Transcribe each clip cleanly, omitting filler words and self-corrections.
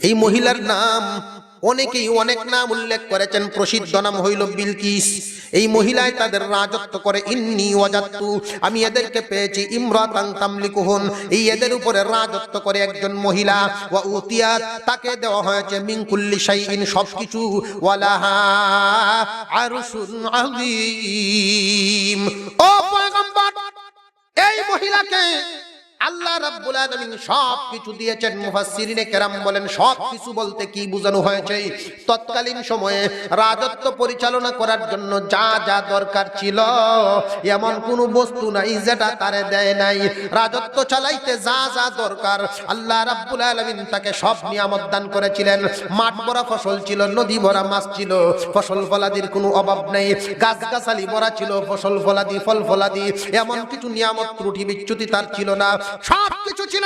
এই মহিলার নাম অনেকেই অনেক নাম উল্লেখ করেছেন, প্রসিদ্ধ নাম হইল বিলকিস। এই মহিলায় তাদের রাজত্ব করে। ইন্নী ওয়াজাদতু, আমি এদেরকে পেয়েছি, ইমরাতান তামলিকুহুন, এই এদের উপরে রাজত্ব করে একজন মহিলা। ওয়া উতিয়াত, তাকে দেওয়া হয়েছে মিন কুল্লি শাইইন, সবকিছু। ওয়ালাহা আরশুন আযীম। ও পয়গম্বর, এই মহিলাকে আল্লাহ রাব্বুল আলামিন সব কিছু দিয়েছেন। মুফাসসিরিনে কেরাম বলেন সব কিছু বলতে কি বোঝানো হয়েছে, তৎকালীন সময়ে রাজত্ব পরিচালনা করার জন্য যা যা দরকার ছিল এমন কোনো বস্তু নাই যেটা তারে দেয় নাই। রাজত্ব চালাইতে যা যা দরকার আল্লাহ রাব্বুল আলামিন তাকে সব নিয়ামত দান করেছিলেন। মাঠ ভরা ফসল ছিল, নদী ভরা মাছ ছিল, ফসল ফলাদির কোনো অভাব নেই, গাছগাছালি ভরা ছিল, ফসল ফলাদি ফল ফলাদি, এমন কিছু নিয়ামত ত্রুটি বিচ্যুতি তার ছিল না, সব কিছু ছিল।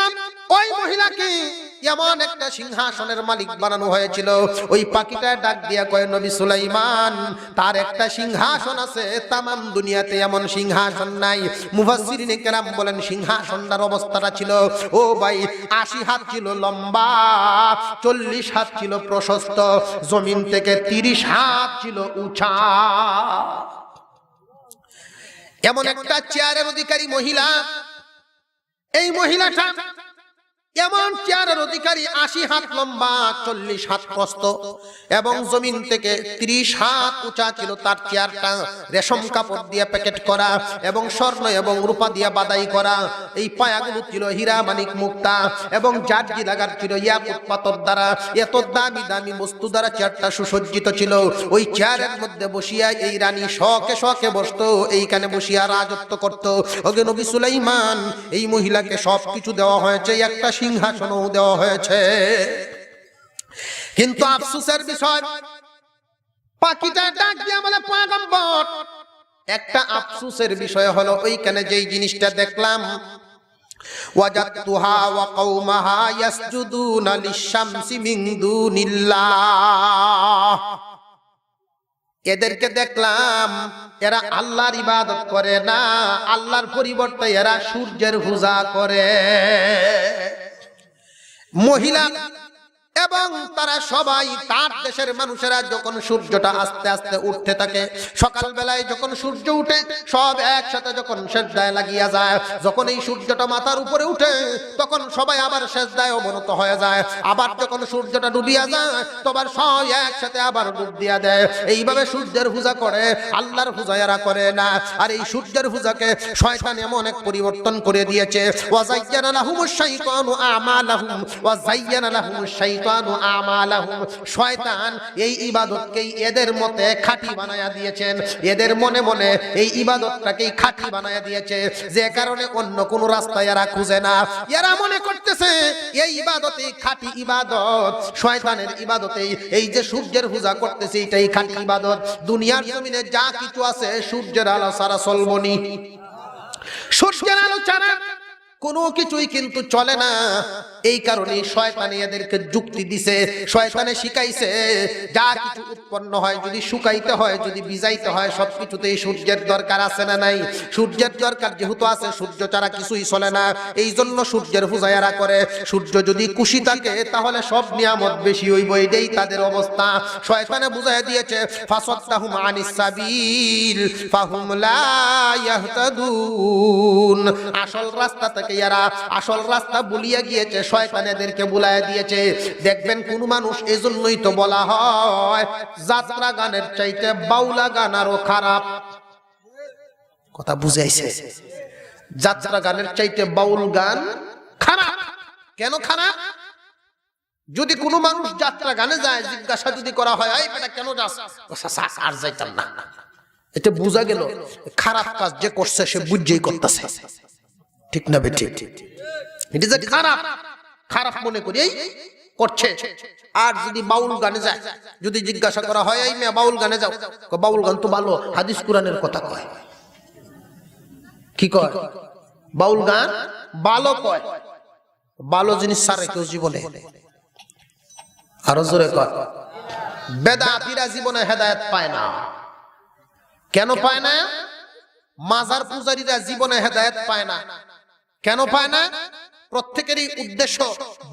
ওই মহিলাকে এমন একটা সিংহাসনের মালিক বানানো হয়েছিল। ওই পাখিটা ডাক দিয়া কয়, নবী সুলাইমান, তার একটা সিংহাসন আছে, তামাম দুনিয়াতে এমন সিংহাসন নাই। মুফাসসিরিনে কেরাম বলেন সিংহাসনটার অবস্থাটা ছিল, ও ভাই, 80 হাত ছিল লম্বা, 40 হাত ছিল প্রশস্ত, জমিন থেকে 30 হাত ছিল উঁচা। এমন একটা চেয়ারের অধিকারী মহিলা। এই মহিলাটা এমন চেয়ারের অধিকারী, 80 হাত লম্বা, 40 হাত প্রস্থ এবং জমিন থেকে 30 হাত উঁচা ছিল তার চেয়ারটা। রেশম কাপড় দিয়ে প্যাকেট করা এবং স্বর্ণ এবং রূপা দিয়ে বাদাই করা। এই পায়াগুলো ছিল হীরা মানিক মুক্তা এবং জারজি লাগার ছিল ইয়াকুত পাথর দ্বারা। এত দামি দামি বস্তু দ্বারা চেয়ারটা সুসজ্জিত ছিল। ওই চেয়ারের মধ্যে বসিয়া এই রানী শখে শখে বসতো, এইখানে বসিয়া রাজত্ব করত। ওকে নবী সুলাইমান, এই মহিলাকে সবকিছু দেওয়া হয়েছে, একটা সিংহাসনও দেওয়া হয়েছে। কিন্তু আফসোসের বিষয়, পাখিটা ডাক দিয়ে বলে, পয়গম্বর, একটা আফসোসের বিষয় হলো ওইখানে যেই জিনিসটা দেখলাম, ওয়াজাদতুহা ওয়া কওমাহা ইয়াসজুদুনা লিশ-শামসি মিন দুনিল্লাহ। এদেরকে দেখলাম এরা আল্লাহর ইবাদত করে না, আল্লাহর পরিবর্তে এরা সূর্যের পূজা করে। মহিলা এবং তারা সবাই, তার দেশের মানুষেরা, যখন সূর্যটা আস্তে আস্তে উঠতে থাকে, সকাল বেলায় যখন সূর্য উঠে, সব একসাথে যখন সেজদায় লাগিয়া যায়। যখন এই সূর্যটা মাথার উপরে উঠে, তখন সবাই আবার সেজদায় অবনত হয়ে যায়। আবার যখন সূর্যটা ডুবিয়া যায়, তখন সবাই একসাথে আবার ডুব দিয়া দেয়। এইভাবে সূর্যের পূজা করে, আল্লাহর পূজা এরা করে না। আর এই সূর্যের পূজাকে শয়তান এমন এক পরিবর্তন করে দিয়েছে, ওয়া যায়্যানা লাহুমুশ শাইতানু আমালাহুম ওয়া যায়্যানা লাহুমুশ শাইতানু আমালাহুম। শয়তান এই ইবাদতকেই এদের মতে খাঁটি বানায়া দিয়েছেন, এদের মনে মনে এই ইবাদতটাকেই খাঁটি বানায়া দিয়েছে, যে কারণে অন্য কোন রাস্তা এরা খুঁজে না। এরা মনে করতেছে এই ইবাদতই খাঁটি ইবাদত, শয়তানের ইবাদতেই এই যে সূর্যের পূজা করতেছে এটাই খাঁটি ইবাদত। দুনিয়ার জমিনে যা কিছু আছে সূর্যের আলো ছাড়া চলবনি, সূর্যের আলো ছাড়া কোনো কিছুই কিন্তু চলে না। এই কারণে শয়তানে এদেরকে যুক্তি দিছে, শয়তানে শিখাইছে যা কিছু উৎপন্ন হয়, যদি শুকাইতে হয়, যদি ভিজাইতে হয়, সবকিছুতেই সূর্যের দরকার আছে না নাই? সূর্যের দরকার যেহেতু আছে, সূর্য ছাড়া কিছুই চলে না। এই জন্য সূর্যের পূজা এরা করে। সূর্য যদি খুশি থাকে তাহলে সব নিয়ামত বেশি হইব, এটাই তাদের অবস্থা। শয়তানে বুঝাইয়া দিয়েছে, ফাসাদতাহুম আনিস সাবিল ফাহুম লা ইয়াহতাদুন। আসল রাস্তা থেকে এরা আসল রাস্তা ভুলিয়া গিয়েছে, শয়তান এদেরকে বুলাইয়া দিয়েছে। দেখবেন কোন মানুষ, এজন্যই তো বলা হয় যাত্রা গানের চাইতে বাউলা গান আরো খারাপ। কথা বুঝাইছে? যাত্রা গানের চাইতে বাউল গান খারাপ। কেন খারাপ? যদি কোনো মানুষ যাত্রা গানে যায়, জিজ্ঞাসা যদি করা হয়, এই বেটা কেন যাস? আর যাইতাম না। এটা বোঝা গেল খারাপ কাজ যে করছে সে বুঝেই করতেছে, ঠিক না বেঠিক? এটা যে খারাপ, খারাপ মনে করি এই করছে। আর যদি বাউল গানে যায়, যদি জিজ্ঞাসা করা হয়, এই মেয়ে বাউল গানে যাও, বাউল গান তো ভালো, হাদিস কোরআনের কথা কয়। কি কয়? বাউল গান ভালো কয়। ভালো জিনিস ছাড়ে কেউ জীবনে। আরো জোরে কয়, বেদাতীরা জীবনে হেদায়েত পায় না। কেন পায় না? মাজার পূজারীরা জীবনে হেদায়েত পায় না। কেন পায় না? প্রত্যেকেরই উদ্দেশ্য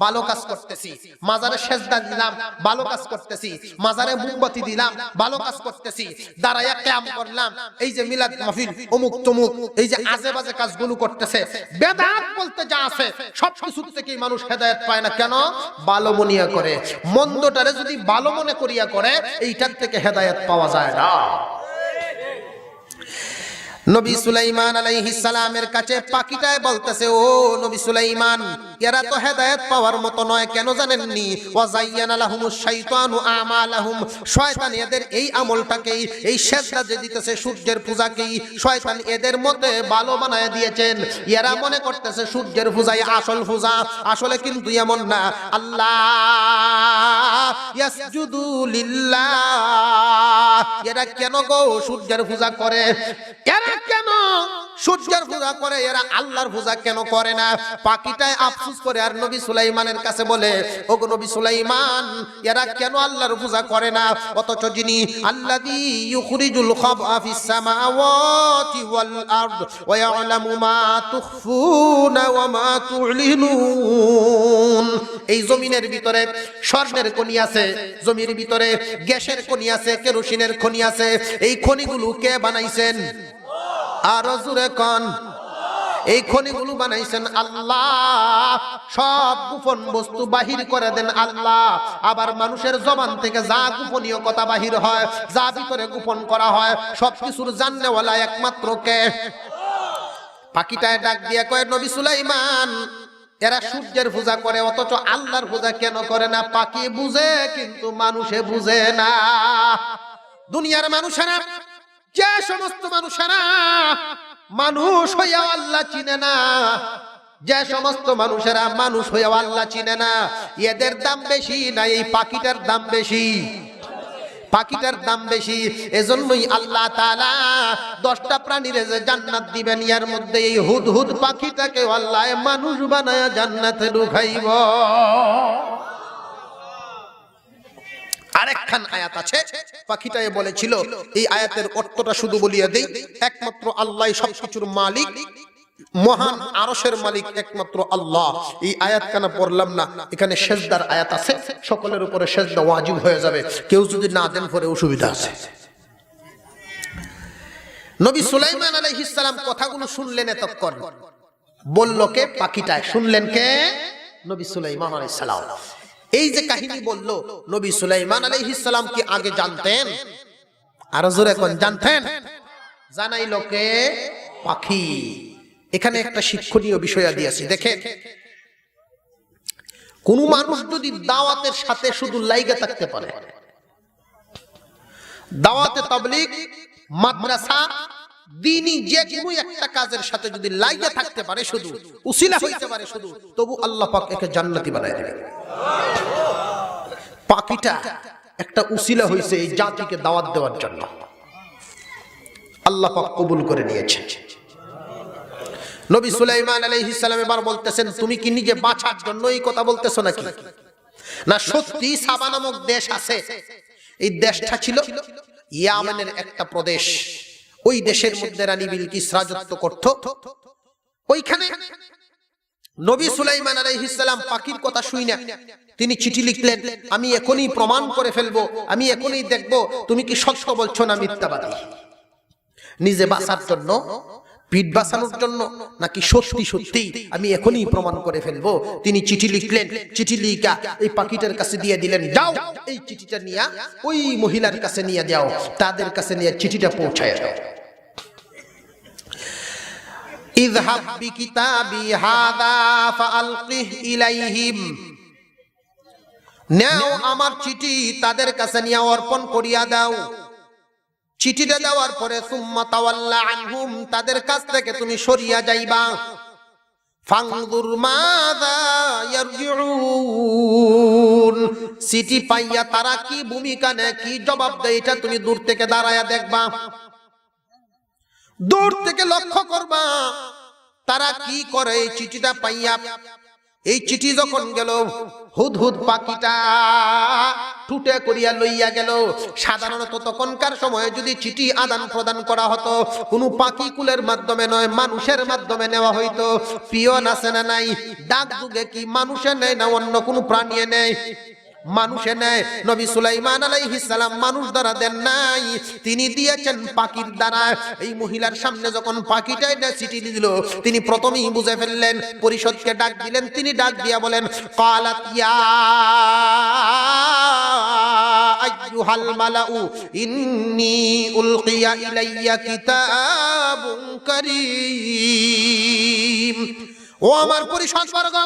ভালো কাজ করতেছি, মাজারে সেজদা দিলাম ভালো কাজ করতেছি, মাজারে মোমবাতি দিলাম ভালো কাজ করতেছি, দাঁড়ায়া কিয়াম করলাম, এই যে মিলাদ মাহফিল অমুক তমুক এই যে আজে বাজে কাজগুলো করতেছে, বেদাত বলতে যা আছে সব কিছু থেকেই মানুষ হেদায়েত পায় না। কেন? ভালো মনিয়া করে। মন্দটারে যদি ভালো মনে করিয়া করে এইটার থেকে হেদায়েত পাওয়া যায় না। নবী সুলাইমান আলাইহিস সালামের কাছে পাখিটায় বলতেছে, ও নবী সুলাইমান, এরা তো হেদায়েত পাওয়ার মতো নয়। কেন জানেননি? ওয়া যায়্যানা লাহুমুশ শাইতানু আমালাহুম, শয়তান এদের এই আমলটাকেই, এই সেজদা যে দিতেছে সূর্যের পূজাকেই শয়তান এদের মধ্যে ভালো বানায় দিয়েছেন। এরা মনে করতেছে সূর্যের পূজাই আসল পূজা, আসলে কিন্তু এমন না। আল্লাহ ইয়াসজুদু লিল্লাহ, এরা কেন গো সূর্যের পূজা করে? এরা কেন সূর্যের পূজা করে? এরা আল্লাহর পূজা কেন করে না? পাখিটায় আফসোস করে আর নবী সুলাইমানের কাছে বলে, ওগো নবী সুলাইমান, এরা কেন আল্লাহর পূজা করে না? অথচ যিনি আল্লাযী ইউখরিজুল খাবআ ফিস সামাওয়াতি ওয়াল আরদ ওয়া ইয়ালামু মা তুখফুনা ওয়া মা তু'লিনুন, এই জমিনের ভিতরে স্বর্ণের খনি আছে, জমির ভিতরে গ্যাসের খনি আছে, কেরোসিনের খনি আছে। এই খনিগুলো কে বানাইছেন? আর জোরে কোন? এই খনিগুলো বানাইছেন আল্লাহ। সব গোপন বস্তু বাহির করে দেন আল্লাহ। আবার মানুষের জবান থেকে যা গোপনীয় কথা বাহির হয়, যা ভিতরে গোপন করা হয়, সবকিছুর জাননেওয়ালা একমাত্র কে? পাখিটায় ডাক দিয়ে কয়, নবী সুলাইমান, এরা সূর্যের পূজা করে অথচ আল্লাহর পূজা কেন করে না? পাখি বুঝে কিন্তু মানুষে বুঝে না। দুনিয়ার মানুষেরা, যে সমস্ত মানুষেরা মানুষ হইয়া আল্লাহ চিনে না, যে সমস্ত মানুষেরা মানুষ হইয়া আল্লাহ চিনে না, এদের দাম বেশি না এই পাখিটার দাম বেশি? পাখিটার দাম বেশি। এজন্যই আল্লাহ তাআলা 10টা প্রাণীর যে জান্নাত দিবেন, এর মধ্যে এই হুদহুদ পাখিটাকে আল্লাহ মানুষ বানায়া জান্নাতে ঢুকাইব। আরেকখান আয়াত আছে, পাখিটায় বলেছিল, এই আয়াতের অর্থটা শুধু বলিয়া দেই, একমাত্র আল্লাহই সবকিছুর মালিক, মহান আরশের মালিক একমাত্র আল্লাহ। এই আয়াত কেন পড়লাম না? এখানে সেজদার আয়াত আছে, সকলের উপরে সেজদা ওয়াজিব হয়ে যাবে, কেউ যদি না দেন পরে অসুবিধা আছে। নবী সুলাইমান আলাইহিস সালাম কথাগুলো শুনলেন, এতক্ষণ বলল কে? পাখিটায়। শুনলেন কে? নবী সুলাইমান আলাইহিস সালাম। এই যে কাহিনী বলল, নবী সুলাইমান আলাইহিস সালাম কি আগে জানতেন? আর জোরে কোন? জানতেন? জানাইল কে? পাখি। এখানে একটা শিক্ষণীয় বিষয় দিয়েছি, দেখেন, কোন মানুষ যদি দাওয়াতের সাথে শুধু লাইগা থাকতে পারে, দাওয়াতে তাবলীগ, মাদ্রাসা, দ্বীনি যে কোনো একটা কাজের সাথে যদি লাইগা থাকতে পারে, শুধু উসিলা হইতে পারে শুধু, তবু আল্লাহ পাক একে জান্নাতি বানায় দেবে। পাখিটা একটা উসিলা হইছে এই জাতিকে দাওয়াত দেওয়ার জন্য, আল্লাহ পাক কবুল করে নিয়েছে। নবী সুলাইমান আলাইহিস সালাম এবার বলতেছেন, তুমি কি নিজে বাঁচার জন্য এই কথা বলতেছো নাকি? না সত্যি সাবা নামক দেশ আছে, এই দেশটা ছিল ইয়ামেনের একটা প্রদেশ। ওই দেশের মধ্যে রানী বিলকিস রাজত্ব করত। ওইখানে নবী সুলাইমান আলাইহিস সালাম পাখির কথা শুইনা তিনি চিঠি লিখলেন, আমি এখনই প্রমাণ করে ফেলবো, আমি এখনই দেখবো তুমি কি সত্য বলছো না মিথ্যাবাদী। নিজে বাঁচার জন্য, পিঠ বাঁচানোর জন্য, নাকি সত্যি সত্যি আমি এখনই প্রমাণ করে ফেলবো। তিনি চিঠি লিখলেন, চিঠি লিখা এই পাখিটার কাছে দিয়ে দিলেন, যাও এই চিঠিটা নিয়ে ওই মহিলার কাছে নিয়ে যাও, তাদের কাছে নিয়ে চিঠিটা পৌঁছায় দাও। ইযহাব বিকিতাবি হাযা ফাআলকিহ ইলাইহিম, নাও আমার চিঠি তাদের কাছে নিয়ে অর্পণ করিয়া দাও। চিঠিটা দেওয়ার পরে সুম্মা তাওয়াল্লা আনহুম, তাদের কাছ থেকে তুমি সরিয়া যাইবা। ফানজুর মাযা ইয়ারজিউন, চিঠি পাইয়া তারা কি ভূমিকা নেয়, কি জবাব দেয়, এটা তুমি দূর থেকে দাঁড়ায়া দেখবা, দূর থেকে লক্ষ্য করবা তারা কি করে। এই চিঠিটা পাইয়া এই চিঠি যখন গেল, হুদহুদ পাখিটা টুটে করিয়া লইয়া গেল। সাধারণত তখনকার সময়ে যদি চিঠি আদান প্রদান করা হতো, কোনো পাখি কুলের মাধ্যমে নয়, মানুষের মাধ্যমে নেওয়া হইতো। পিয়ন আছে না নাই? ডাক যুগে কি মানুষে নেয় না অন্য কোনো প্রাণী নেয়? মানুষে নেয়। নবী সুলাইমান আলাইহিস সালাম মানুষ দ্বারা দেন নাই, তিনি দিয়েছেন পাখির দ্বারা। এই মহিলার সামনে যখন পাখিটা এটা চিঠি দিল, তিনি প্রথমেই বুঝে ফেললেন, পরিষদকে ডাক দিলেন। তিনি ডাক দিয়া বলেন, ক্বালাত ইয়া আইয়ুহাল মালাউ ইন্নী উলকিয়া ইলাইয়া কিতাবুন কারীম। ও আমার পরিষদ বর্গ,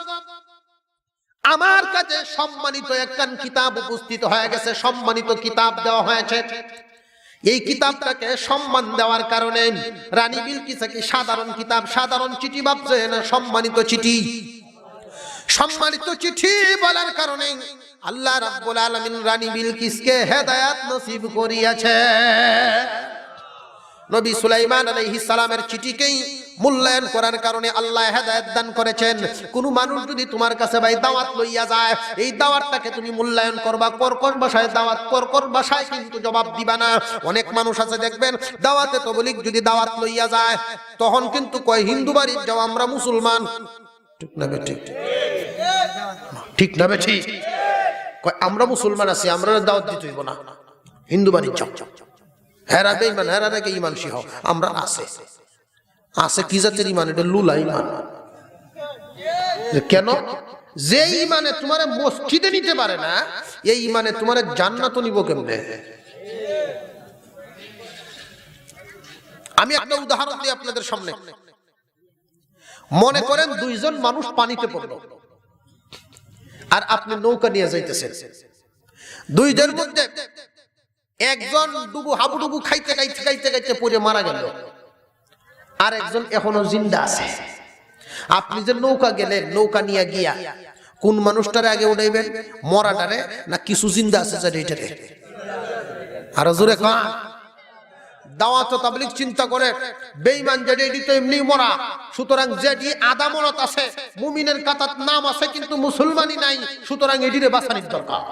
আমার কাছে সম্মানিত একখান কিতাব উপস্থিত হয়ে গেছে, সম্মানিত কিতাব দেওয়া হয়েছে। এই কিতাবটাকে সম্মান দেওয়ার কারণে রানী বিলকিসকে কি সাধারণ কিতাব, সাধারণ চিঠি ভাবছে না সম্মানিত চিঠি? সম্মানিত চিঠি বলার কারণে আল্লাহ রাব্বুল আলামিন রানী বিলকিসকে হেদায়েত নসিব করিয়াছে। নবী সুলাইমান আলাইহিস সালামের চিঠিকেই মূল্যায়ন করার কারণে আল্লাহ হেদায়েত দান করেছেন। কোন মানুষ যদি তোমার কাছে ভাই দাওয়াত লইয়া যায়, এই দাওয়াতটাকে তুমি মূল্যায়ন করবা, কর্কশ ভাষায় দাওয়াত, কর্কশ ভাষায় কিন্তু জবাব দিবা না। অনেক মানুষ আছে দেখবেন, দাওয়াতে তবলিগ যদি দাওয়াত লইয়া যায়, তখন কিন্তু কয় হিন্দু বাড়ির যাও, আমরা মুসলমান। ঠিক না বেঠিক? ঠিক না বেঠিক? কয় আমরা মুসলমান আছি, আমরা দাওয়াত দিতে হইব না, হিন্দু বাড়ির যাও। হেরা বেঈমান, হেরা নাকি ঈমানশী হও। আমরা আছে আছে কি জাতের ঈমান? এটা লুলা ঈমান। কেন? যে ঈমানে তোমারে মসজিদে নিতে পারে না, এই ঈমানে তোমারে জান্নাত নিব কেমনে? আমি একটা উদাহরণ দিই আপনাদের সামনে। মনে করেন দুইজন মানুষ পানিতে পড়ল, আর আপনি নৌকা নিয়ে যাইতেছেন। দুইজনের মধ্যে একজন ডুবু হাবুডুবু খাইতে খাইতে খাইতে খাইতে পড়ে মারা গেল, আর একজন এখনো জিন্দা আছে। আপনি যে নৌকা গেলেন, নৌকা নিয়ে গিয়া কোন মানুষটারে আগে উঠাইবেন? মরাটারে না কিছু জিন্দা আছে যারা এটারে? আর জোরে কন। দাওয়াত ও তাবলীগ চিন্তা করে বেঈমান যেটি এটি তো এমনি মরা, সুতরাং যেটি আদা মরত আছে, মুমিনের কাতাত নাম আছে কিন্তু মুসলমানই নাই, সুতরাং এটিরে বাঁচানোর দরকার।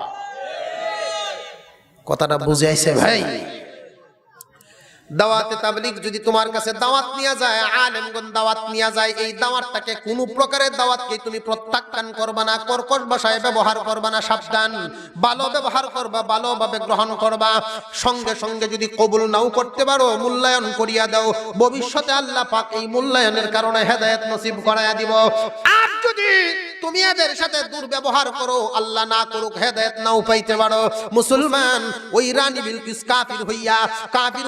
কথাটা বুঝে আইছে ভাই? দাওয়াতে তাবলীগ যদি তোমার কাছে দাওয়াত নিয়ে যায়, আলেমগণ দাওয়াত নিয়ে যায়, এই দাওয়াতটাকে কোন প্রকারের দাওয়াতকে তুমি প্রত্যাখ্যান করবা না, কর্কশ ভাষায় ব্যবহার করবা না, সাবধান। ভালো ব্যবহার করবা, ভালোভাবে গ্রহণ করবা। সঙ্গে সঙ্গে যদি কবুল নাও করতে পারো, মূল্যায়ন করিয়া দাও। ভবিষ্যতে আল্লাহ পাক এই মূল্যায়নের কারণে হেদায়েত নসিব করাইয়া দিব। আর যদি তুমি এদের সাথে দুর্ব্যবহার করো, আল্লাহ না করুক হেদায়েত নাও পাইতে পারো। মুসলমান ওই রানী বিলকিস কাফির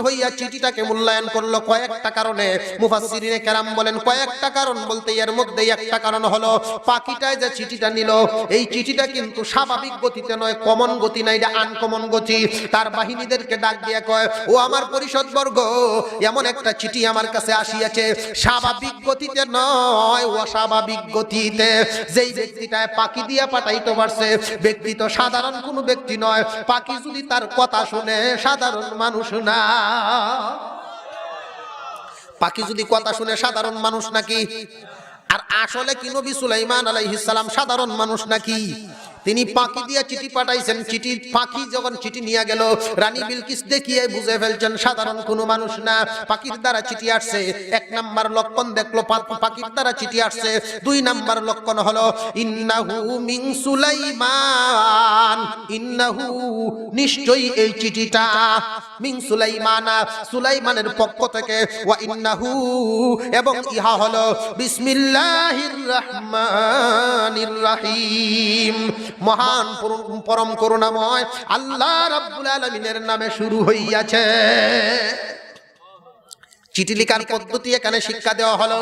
হইয়া চিঠিটাকে মূল্যায়ন করলো কয়েকটা কারণে। মুফাসসিরিনে কেরাম বলেন কয়েকটা কারণ বলতে এর মধ্যে একটা কারণ হলো, পাখিটায় যে চিঠিটা নিল, এই চিঠিটা কিন্তু স্বাভাবিক গতিতে নয়, কমন গতি না, এটা আনকমন গতি। তার বাহিনীদেরকে ডাক দিয়া কয়, ও আমার পরিষদ বর্গ, এমন একটা চিঠি আমার কাছে আসিয়াছে, স্বাভাবিক গতিতে নয়, অস্বাভাবিক গতিতে। যেই ব্যক্তিটায় পাখি দিয়া পাঠাইতে পারছে, ব্যক্তি তো সাধারণ কোনো ব্যক্তি নয়। পাখি যদি তার কথা শুনে, সাধারণ মানুষ না। পাখি যদি কথা শুনে, সাধারণ মানুষ নাকি? আর আসলে কি নবী সুলাইমান আলাইহিস সালাম সাধারণ মানুষ নাকি? তিনি পাখি দিয়া চিঠি পাঠাইছেন। চিঠি পাখি যখন চিঠি নিয়ে গেল, রানী বিলকিস দেখিয়ে বুঝে ফেলছেন সাধারণ কোনো মানুষ না, পাখির দ্বারা চিঠি আসছে। এক নাম্বার লক্ষণ দেখলো পাখির দ্বারা চিঠি আসছে। দুই নাম্বার লক্ষণ হলো ইন্নাহু মিন সুলাইমান, ইন্নাহু নিশ্চয়ই এই চিঠিটা মিন সুলাইমানা, সুলাইমানের পক্ষ থেকে, ওয়া ইন্নাহু এবং ইহা হলো বিসমিল্লাহির রহমানির রহিম, মহান পরম করুণাময় আল্লাহ রাব্বুল আলামিনের নামে শুরু হইয়াছে। চিঠি লেখার পদ্ধতি এখানে শিক্ষা দেওয়া হলো।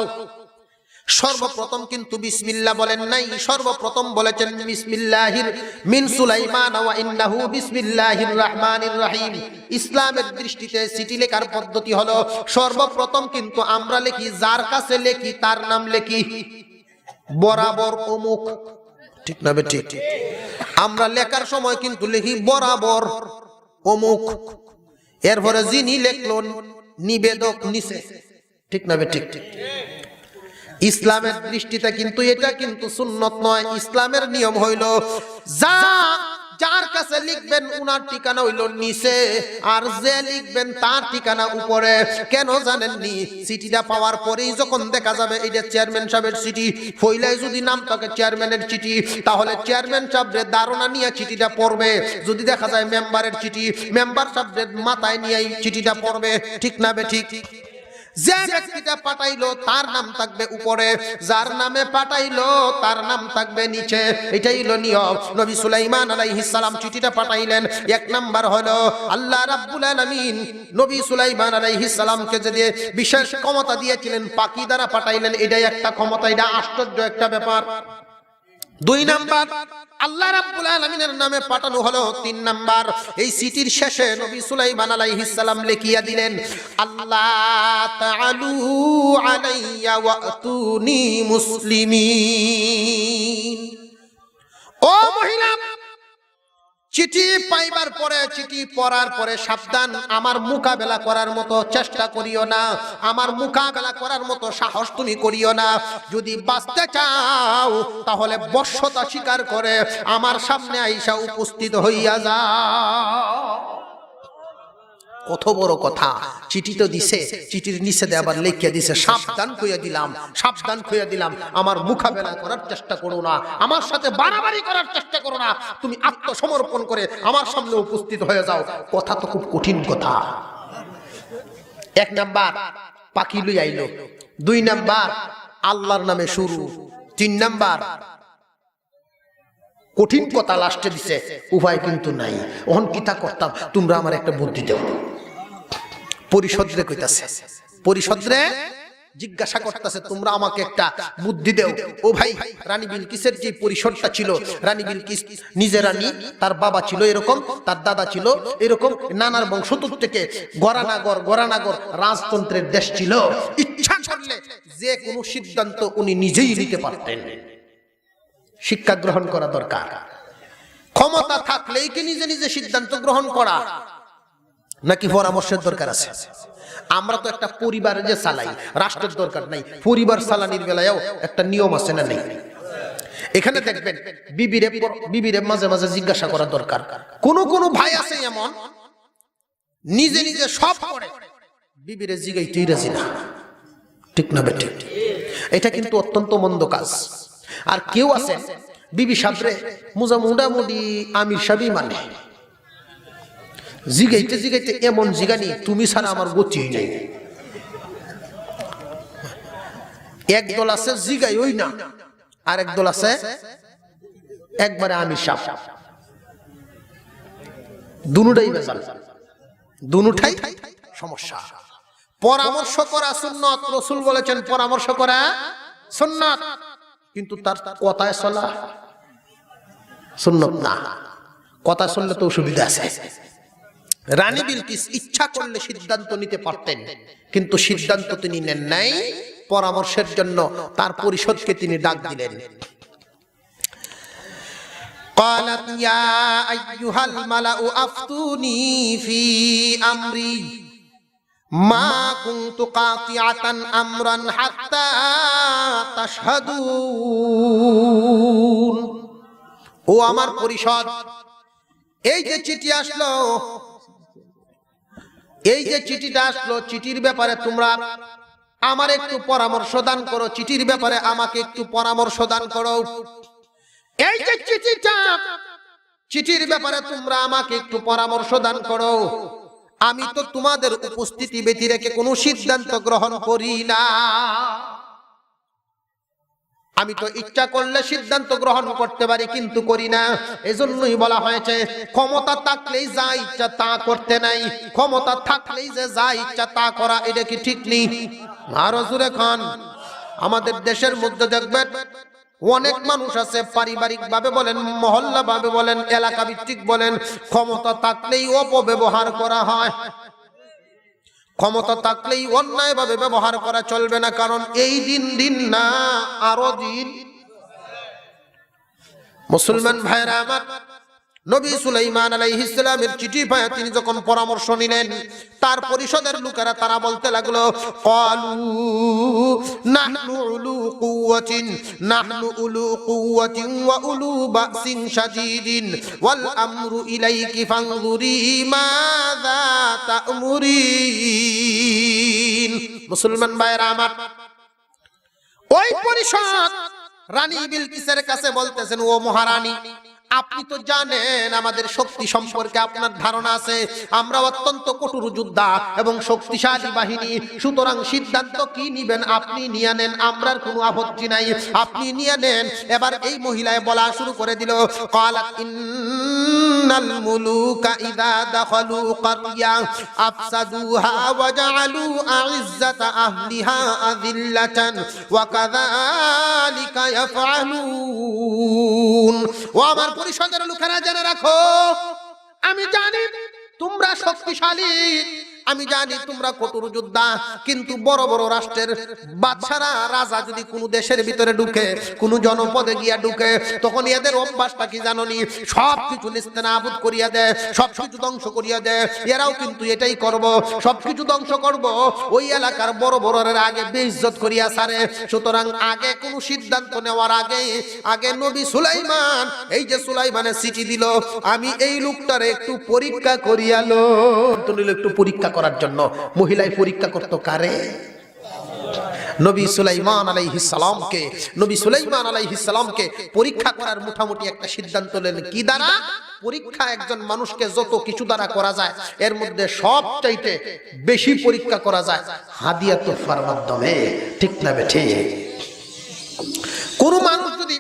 সর্বপ্রথম কিন্তু বিসমিল্লাহ বলেন নাই, সর্বপ্রথম বলেছেন বিসমিল্লাহির মিন সুলাইমান ওয়া ইন্নাহু বিসমিল্লাহির রহমানির রহিম। ইসলামের দৃষ্টিতে চিঠি লেখার পদ্ধতি হলো, সর্বপ্রথম কিন্তু আমরা লিখি, যার কাছে লিখি তার নাম লিখি বরাবর অমুক। ঠিক না বে ঠিক? আমরা লেখার সময় কিন্তু লিখি বরাবর অমুক, এরপরে যিনি লিখলো নিবেদক নিচে। ঠিক না বে ঠিক? ইসলামের দৃষ্টিতে কিন্তু এটা কিন্তু সুন্নত নয়। ইসলামের নিয়ম হইল যার কাছে লিখবেন উনার ঠিকানা হইল নিচে, আর যে লিখবেন তার ঠিকানা উপরে। কেন জানেননি? চিঠিটা পাওয়ার পরেই যখন দেখা যাবে এটা চেয়ারম্যান সাহেবের চিঠি, ফইলাই যদি নাম থাকে চেয়ারম্যানের চিঠি, তাহলে চেয়ারম্যান সাহেবের ধারণা নিয়ে চিঠিটা পড়বে। যদি দেখা যায় মেম্বারের চিঠি, মেম্বার সাহেবের মাথায় নিয়ে চিঠিটা পড়বে। ঠিক না বে ঠিক? যে ব্যক্তিটা পাঠাইলো তার নাম থাকবে উপরে, যার নামে পাঠাইলো তার নাম থাকবে নিচে। এটাই হলো নিয়ম। নবী সুলাইমান আলাইহিস সালাম চিঠিটা পাঠাইলেন। এক নাম্বার হলো আল্লাহ রাব্বুল আলামিন নবী সুলাইমান আলাইহিস সালামকে যে বিশেষ ক্ষমতা দিয়েছিলেন, পাখি দ্বারা পাঠাইলেন। এটাই একটা ক্ষমতা, এটা আশ্চর্য একটা ব্যাপার। 2 নাম্বার আল্লাহ রাব্বুল আলামিনের নামে পাঠানো হলো। 3 নাম্বার এই চিঠির শেষে নবী সুলাইমান আলাইহিস সালাম লিখিয়া দিলেন, আল্লাহ তাআলু আলাইয়া ওয়াতুনি মুসলিমিন। ও মহিলা, চিঠি পাইবার পরে, চিঠি পড়ার পরে সাবধান, আমার মোকাবেলা করার মতো চেষ্টা করিও না, আমার মোকাবেলা করার মতো সাহস তুমি করিও না। যদি বাঁচতে চাও তাহলে বশ্যতা স্বীকার করে আমার সামনে আইসা উপস্থিত হইয়া যাও। কত বড় কথা! চিঠি তো দিছে, চিঠির নিচে আবার লিখে দিছে, সাবধান কইয়া দিলাম, সাবধান কইয়া দিলাম, আমার মোকাবেলা করার চেষ্টা করো না, আমার সাথে বাড়াবাড়ি করার চেষ্টা করো না, তুমি আত্মসমর্পণ করে আমার সামনে উপস্থিত হয়ে যাও। কথা তো খুব কঠিন কথা। 1 নাম্বার পাখি লই আইলো, 2 নাম্বার আল্লাহর নামে শুরু, 3 নাম্বার কঠিন কথা লাস্টে দিছে। উপায় কিন্তু নাই। ওহন কিতা করতাম? তোমরা আমার একটা বুদ্ধি দাও। পরিষদরে কইতাছে, পরিষদরে জিজ্ঞাসা করতেছে, তোমরা আমাকে একটা বুদ্ধি দেও। ও ভাই, রানী বিলকিসের যে পরিষদটা ছিল, রানী বিলকিস নিজে রানী, তার বাবা ছিল এরকম, তার দাদা ছিল এরকম, নানার বংশধর থেকে গরানাগর রাজতন্ত্রের দেশ ছিল। ইচ্ছা করলে যে কোনো সিদ্ধান্ত উনি নিজেই নিতে পারতেন। শিক্ষা গ্রহণ করা দরকার। ক্ষমতা থাকলেই কি নিজে নিজে সিদ্ধান্ত গ্রহণ করা, নাকি পরামর্শের দরকার আছে? আমরা তো একটা পরিবার যে চালাই, রাষ্ট্রের দরকার নাই। পরিবার চালানির বেলায়ও একটা নিয়ম আছে না নেই? এখানে দেখবেন বিবিরে মাঝে মাঝে জিজ্ঞাসা করা দরকার। কোন ভাই আছে এমন নিজে নিজে সব করে, বিবিরে জিগাইতেই রাজি না। ঠিক না বেটি? এটা কিন্তু অত্যন্ত মন্দ কাজ। আর কেউ আছে বিবি সাবরে মোটামুটি আমির সাবি মানে, জিগাইতে জিগাইতে এমন জিগানি, তুমি ছাড়া আমার গতিই নেই। একদল আছে জিগাই ওই না, আর একদল আছে একবারে আমির সাব। দুটাই বেজাল, দুটাই সমস্যা। পরামর্শ করা সুন্নাত, রাসূল বলেছেন পরামর্শ করা সুন্নাত, কিন্তু তার কথায় চলা সুন্নাত না। কথা চললে তো অসুবিধা আছে। রানী বিলকিস ইচ্ছা করলে সিদ্ধান্ত নিতে পারতেন, কিন্তু সিদ্ধান্ত তিনি নেন নাই। পরামর্শের জন্য তার পরিষদকে তিনি ডাক দিলেন। قالت يا أيها الملأ أفتوني في أمري ما كنت قاطعة أمرا حتى تشهدون। ও আমার পরিষদ, এই যে চিঠি আসলো, এই যে চিঠিটা আসলো, চিঠির ব্যাপারে তোমরা আমার একটু পরামর্শ দান করো। চিঠির ব্যাপারে আমাকে একটু পরামর্শ দান করো। এই যে চিঠিটা, চিঠির ব্যাপারে তোমরা আমাকে একটু পরামর্শ দান করো। আমি তো তোমাদের উপস্থিতি ব্যতি রেখে কোনো সিদ্ধান্ত গ্রহণ করি না। আমি তো ইচ্ছা করলে সিদ্ধান্ত গ্রহণ করতে পারি, কিন্তু করি না। এজন্যই বলা হয়েছে ক্ষমতা থাকলেই যা ইচ্ছা তা করতে নাই, ক্ষমতা থাকলেই যে যা ইচ্ছা তা করা, এটা কি ঠিক নেই? আরো জোরে খান। আমাদের দেশের মধ্যে দেখবেন অনেক মানুষ আছে, পারিবারিক ভাবে বলেন, মহল্লা ভাবে বলেন, এলাকা ভিত্তিক বলেন, ক্ষমতা থাকলেই অপব্যবহার করা হয়। ক্ষমতা থাকলেই অন্যায় ভাবে ব্যবহার করা চলবে না, কারণ এই দিন না, আরো দিন। মুসলমান ভাইরা আমার, নবী সুলাইমান আলাইহিস সালামের চিঠি পায় তিনি যখন পরামর্শ নিলেন, তার পরিষদের লোকেরা তারা বলতে লাগলো, ক্বালু নাহনু উলু কুওয়াতিন ওয়া উলু বাসিন শাদীদিন ওয়াল আমরু ইলাইকি ফানজুরি মাযা তা'মুরিন। মুসলমান ভাইরা আমার, ওই পরিষদ রানী বিলকিসের কাছে বলতেছেন, ও মহারানী, আপনি তো জানেন আমাদের শক্তি সম্পর্কে আপনার ধারণা আছে, আমরা অত্যন্ত কঠোর যোদ্ধা এবং শক্তিশালী বাহিনী, সুতরাং সিদ্ধান্ত কি নিবেন আপনি নিয়ে নেন, আমরার কোনো আপত্তি নাই, আপনি নিয়ে নেন। এবার এই মহিলায় বলা শুরু করে দিল, ক্বালাত ইন্নাল মুলুকা ইযা দাখালু ক্বারিয়া আফসাদুহা ওয়া জাআলু আ'ইজ্জাতা আহলিহা আযিল্লাতান ওয়া কাযালিকা ইয়াফআলুন। ও আমার পরিষদের লোকেরা জেনে রাখো, আমি জানি তোমরা শক্তিশালী, আমি জানি তোমরা কঠোর যোদ্ধা, কিন্তু বড় বড় রাষ্ট্রের বাদশারা রাজা যদি কোনো দেশের ভিতরে ঢুকে, কোনো জনপদে গিয়া ঢুকে, তখন এদের অভ্যাসটা কি জানোনি? সবকিছু নিস্তেনাবুদ করিয়া দেয়, সবকিছু ধ্বংস করিয়া দেয়। এরাও কিন্তু এটাই করব, সবকিছু ধ্বংস করব, ওই এলাকার বড় বড়ের আগে বেইজ্জত করিয়া ছাড়ে। সুতরাং আগে কোনো সিদ্ধান্ত নেওয়ার আগে নবী সুলাইমান, এই যে সুলাইমানের চিঠি দিল, আমি এই লোকটারে একটু পরীক্ষা করিয়ালো, একটু পরীক্ষা করার জন্য। মহিলায় পরীক্ষা করতে কারে? নবী সুলাইমান আলাইহিস সালামকে পরীক্ষা করার মোটামুটি একটা সিদ্ধান্ত নিলেন। কি দ্বারা পরীক্ষা? একজন মানুষকে যত কিছু দ্বারা করা যায়, এর মধ্যে সবচাইতে বেশি পরীক্ষা করা যায় হাদিয়া তোহফার মাধ্যমে। ঠিক না বেঠে? কোন মানুষ যদি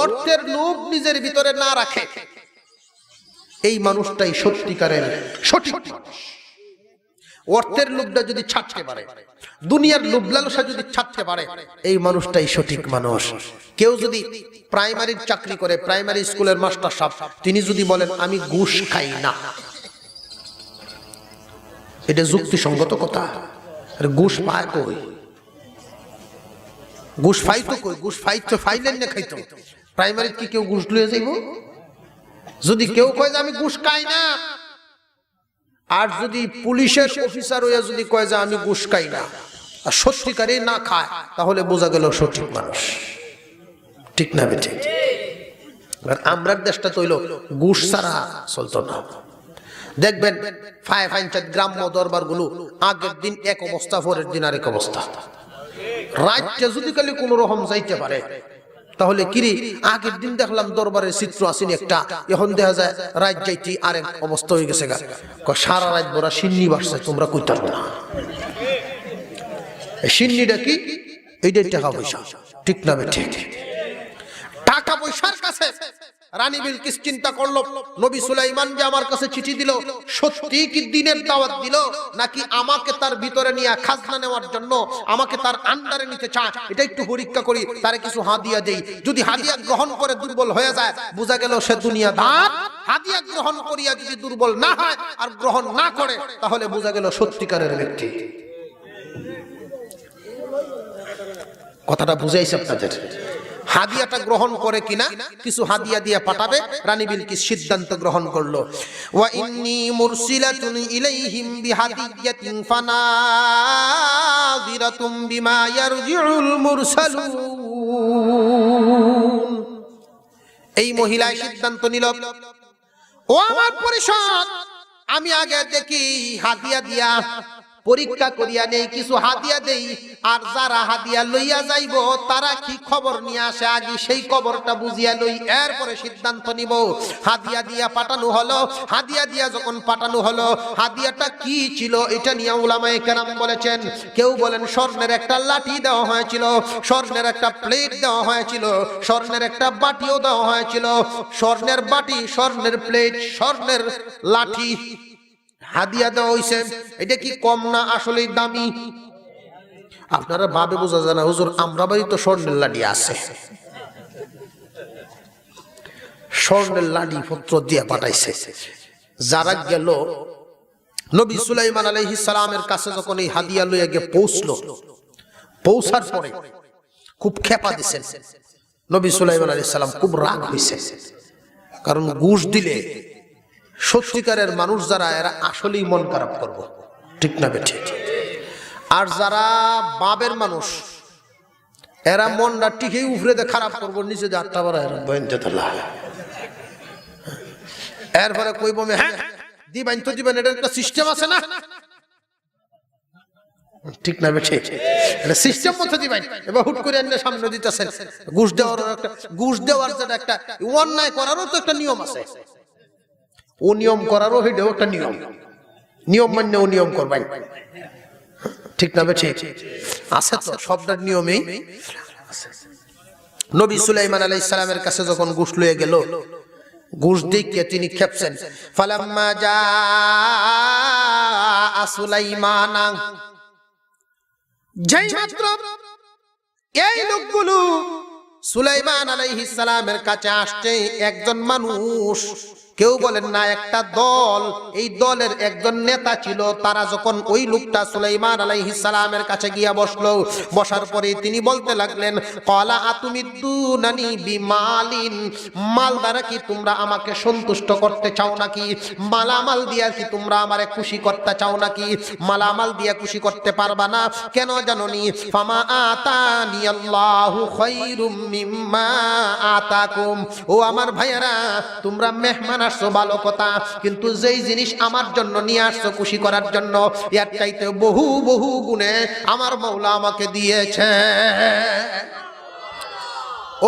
অর্থের লোভ নিজের ভিতরে না রাখে, এই মানুষটাই সত্যিকারের সঠিক মানুষ। অর্থের লোভটা যদি ছাড়তে পারে, দুনিয়ার লোভ লালসা যদি ছাড়তে পারে, এই মানুষটাই সঠিক মানুষ। কেউ যদি প্রাইমারির চাকরি করে, প্রাইমারি স্কুলের মাস্টার সাহেব, তিনি যদি বলেন আমি ঘুষ খাই না, এটা যুক্তিসঙ্গত কথা? ঘুষ পায় কই? ঘুষ ফাইতো কই? ঘুষ ফাইতো ফাইলেন না খাইতো? প্রাইমারি কি কেউ ঘুষ লয়ে যাইব? যদি কেউ কয় যে আমি ঘুষ খাই না, আর যদি পুলিশের অফিসার হইয়া যদি কয় যে আমি ঘুষ খাই না, আর সত্যিকারে না খায়, তাহলে বোঝা গেল সঠিক মানুষ। ঠিক না বেঠিক? আমরা দেশটা তৈল ঘুষ ছাড়া চলতো না। দেখবেন গ্রাম্য দরবার গুলো আগের দিন এক অবস্থা, পরের দিন আরেক অবস্থা। রাজ্যে যদি খালি কোন রকম যাইতে পারে, তাহলে কিরি আগের দিন দেখলাম দরবারের চিত্র আসেনি একটা, এখন দেখা যায় রাত যাইতে আরেক অবস্থা হয়ে গেছে। সারা রাত বড় সিন্নি বাসছে, তোমরা কইতার না। সিন্নিটা কি? এইটাই টাকা পয়সা। ঠিক না ঠিক? টাকা পয়সার কাছে রানী বিলকিস চিন্তা করলো, নবী সুলাইমান যে আমার কাছে চিঠি দিল, সত্যি কি দিনের দাওয়াত দিল, নাকি আমাকে তার ভিতরে নিয়ে খাজনা নেওয়ার জন্য আমাকে তার আন্ডারে নিতে চায়? এটা একটু পরীক্ষা করি, তারে কিছু হাদিয়া দেই। যদি হাদিয়া গ্রহণ করে দুর্বল হয়ে যায়, বোঝা গেল সে দুনিয়াদার। হাদিয়া গ্রহণ করিয়া যদি দুর্বল না হয় আর গ্রহণ না করে, তাহলে বোঝা গেল সত্যিকারের ব্যক্তি। কথাটা বুঝাইছে আপনাদের? হাদিয়াটা গ্রহণ করে কিনা, কিছু হাদিয়া দিয়ে পাঠাবে। রানী বিলকিস সিদ্ধান্ত গ্রহণ করলো, ওয়া ইন্নী মুরসিলাতুন ইলাইহিম বিহাদিয়াতিন ফানাযিরাতুম বিমা ইয়ারজিউল মুরসালুন। এই মহিলা সিদ্ধান্ত নিল, ও আমার পরিষদ, আমি আগে দেখি হাদিয়া দিয়া পরীক্ষা করিয়া নেই, কিছু হাদিয়া দেই, আর যারা হাদিয়া লইয়া যাইব তারা কি খবর নিয়ে আসে আগে সেই খবরটা বুঝিয়া লই, এরপরে সিদ্ধান্ত নিব। হাদিয়া দিয়া পাঠানো হলো। হাদিয়া দিয়া যখন পাঠানো হলো, হাদিয়াটা কি ছিল এটা নিয়ে উলামায়ে কেরাম বলেছেন। কেউ বলেন স্বর্ণের একটা লাঠি দেওয়া হয়েছিল, স্বর্ণের একটা প্লেট দেওয়া হয়েছিল, স্বর্ণের একটা বাটিও দেওয়া হয়েছিল। স্বর্ণের বাটি, স্বর্ণের প্লেট, স্বর্ণের লাঠি হাদিয়া দেওয়া হইছে। এটা কি কম না? আসলেই দামি। আপনারা ভাবে বোঝা যায় না, হুজুর আমরা বাড়ি তো স্বর্ণের লাঠি আছে, স্বর্ণের লাঠি পত্র দিয়ে পাঠাইছে। যারা গেল নবী সুলাইমান আলাইহিস সালামের কাছে, যখন এই হাদিয়া লইয়া গিয়ে পৌঁছলো, পৌঁছার পরে খুব খেপা দিছেন নবী সুলাইমান আলাইহিস সালাম। খুব রাগ হইছে, কারণ ঘুষ দিলে সত্যিকারের মানুষ যারা এরা আসলেই মন খারাপ করবো, ঠিক না বেঠিক? আর যারা বাবের মানুষ এরা মনটা ঠিকই উফরে দিয়ে খারাপ করবো, নিচে যে আটটা বড় এরা বইন যেতলা এরপরে কইব হ্যাঁ দিবেন তো দিবেন, এটা একটা সিস্টেম আছে না, ঠিক না বেঠিক? এটা সিস্টেম মতো দিবেন। এবার হুট করে এনে সামনে দিতেছেন। ঘুষ দেওয়ার যেটা একটা অন্যায় করারও তো একটা নিয়ম আছে, ও নিয়ম করারও এটাও একটা নিয়ম মান্য ও নিয়ম করবেন, ঠিক না বেঠিক? আছে তো সবটার নিয়মেই। নবী সুলাইমান আলাইহিস সালামের কাছে যখন ঘুষ লয়ে গেল, ঘুষ দিকে তিনি খেপছেন। ফালাম্মা জাআ সুলাইমানা, যেই মাত্র এই লোকগুলো সুলাইমান আলাইহিস সালামের কাছে আসছে, একজন মানুষ, কেউ বলেন না একটা দল, এই দলের একজন নেতা ছিল, তারা যখন ওই লোকটা সুলাইমান আলাইহিস সালামের কাছে গিয়া বসলো, বসার পরে তিনি বলতে লাগলেন, ক্বালা আতুমিদ্দুনানি বিমালিন, মাল দ্বারা কি তোমরা আমাকে সন্তুষ্ট করতে চাও নাকি? মালামাল দিয়া কি তোমরা আমারে খুশি করতে চাও নাকি? মালামাল দিয়া খুশি করতে পারবা না, কেন জানোনি? ফামা আতানি আল্লাহু খায়রুম মিম্মা আতাকুম। ও আমার ভাইয়েরা, তোমরা মেহমান আসছো ভালো কথা, কিন্তু যেই জিনিস আমার জন্য নিয়ে আসছো খুশি করার জন্য, এর চাইতে বহু বহু গুণে আমার মাওলা আমাকে দিয়েছে।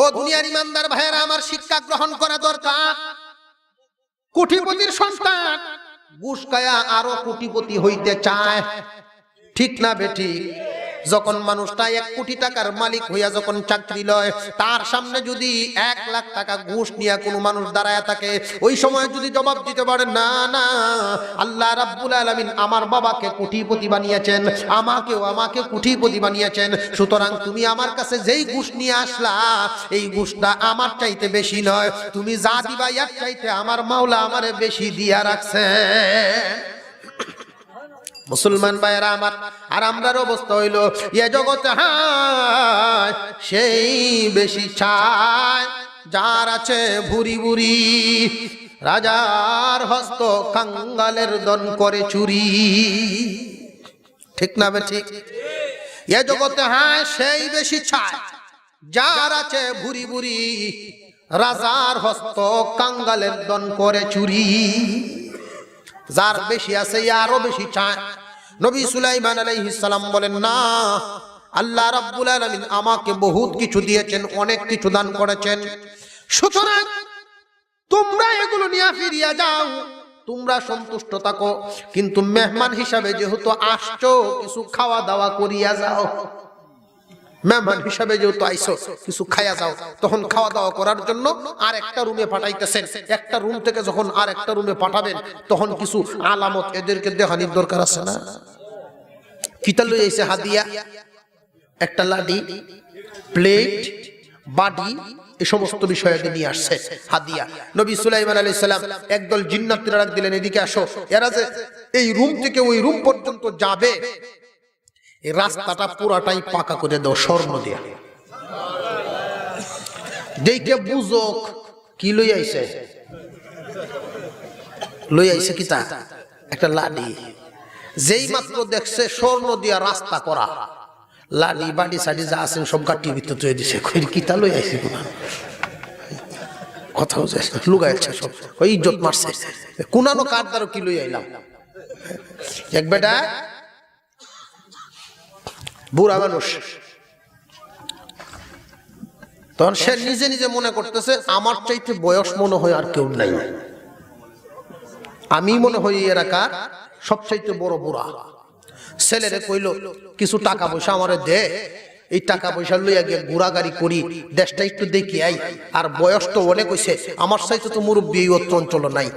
ও দুনিয়ার ইমানদার ভাইয়েরা, আমার শিক্ষা গ্রহণ করা দরকার। কোটিপতির সন্তান ঘুষ খায়া আরো কোটিপতি হইতে চায়, ঠিক না বেঠিক? যখন মানুষটা 1 কোটি টাকার মালিক হইয়া যখন চাকরি লয়, তার সামনে যদি 1 লাখ টাকা ঘুষ নিয়ে কোনো মানুষ দাঁড়ায় থাকে, ওই সময় যদি জবাব দিতে পারে না না, আল্লাহ রাব্বুল আলামিন আমার বাবাকে কোটিপতি বানিয়েছেন, আমাকে কোটিপতি বানিয়েছেন, সুতরাং তুমি আমার কাছে যেই ঘুষ নিয়ে আসলা, এই ঘুষটা আমার চাইতে বেশি নয়, তুমি যা দিবা এর চাইতে আমার মাওলা আমারে বেশি দিয়া রাখছে। মুসলমান ভাইয়েরা আমার, আর আমরার অবস্থা হইল এ জগতে হায় সেই বেশি চায় যার আছে ভুরি ভুরি, রাজার হস্ত কাঙ্গালের দন করে চুরি, ঠিক না বেঠিক? এ জগতে হায় সেই বেশি চায় যার আছে ভুরি ভুরি, রাজার হস্ত কাঙ্গালের দন করে চুরি। যার বেশি আছে আরো বেশি চায়। নবী সুলাইমান আলাইহিস সালাম বলেন, না, আল্লাহ রাব্বুল আলামিন আমাকে বহুত কিছু দিয়েছেন, অনেক কিছু দান করেছেন, সুতরাং তোমরা এগুলো নিয়ে ফিরিয়া যাও, তোমরা সন্তুষ্ট থাকো, কিন্তু মেহমান হিসাবে যেহেতু আসছো, কিছু খাওয়া দাওয়া করিয়া যাও। মেহমান হিসাবে যেহেতু আইছো, কিছু খাইয়া যাও। তখন খাওয়া দাওয়া করার জন্য আর একটা রুমে পাঠাইতেছেন। একটা রুম থেকে যখন আর একটা রুমে পাঠাবেন, তখন কিছু আলামত এদেরকে দেখানির দরকার আছে না? কিতা লই আইছে হাদিয়া? একটা লাডি, প্লেট, বাটি, এই সমস্ত বিষয় নিয়ে আসছে হাদিয়া। নবী সুলাইমান আলাইহিস সালাম একদল জিন্নাতরা ডাক দিলেন, এদিকে আসো। এরা যে এই রুম থেকে ওই রুম পর্যন্ত যাবে, এই রাস্তাটা পুরাটাই পাকা করে দাও স্বর্ণ দিয়া। দেখে বুঝক কি লই আইছে। লই আইছে কিতা? একটা লাডি। যেই মাত্র দেখছে স্বর্ণ দিয়া রাস্তা করা, লাডি বাড়ি সাডি যা আছেন সব গাটির ভিতর তুই দিছে। কই কিতা লই আইছে? কথাও যায় লুগাইছে সব, ওই ইজ্জত মারছে। কুনানো কারদারও কি লই আইলাম? এক বেটা বুড়া মানুষ, তখন সে নিজে নিজে মনে করতেছে আমার চাইতে বয়স মনে হয় আর কেউ নাই, আমি মনে হয় এলাকার সবচাইতে বড় বুড়া। ছেলেরে কইল, কিছু টাকা পয়সা আমারে দে, এই টাকা পয়সা লইয়া গিয়ে ঘোরাগাড়ি করি, দেশটা একটু দেখি আই, আর বয়স তো অনেক হইছে, আমার চাইতে তো মুরব্বী এই অঞ্চল নাই।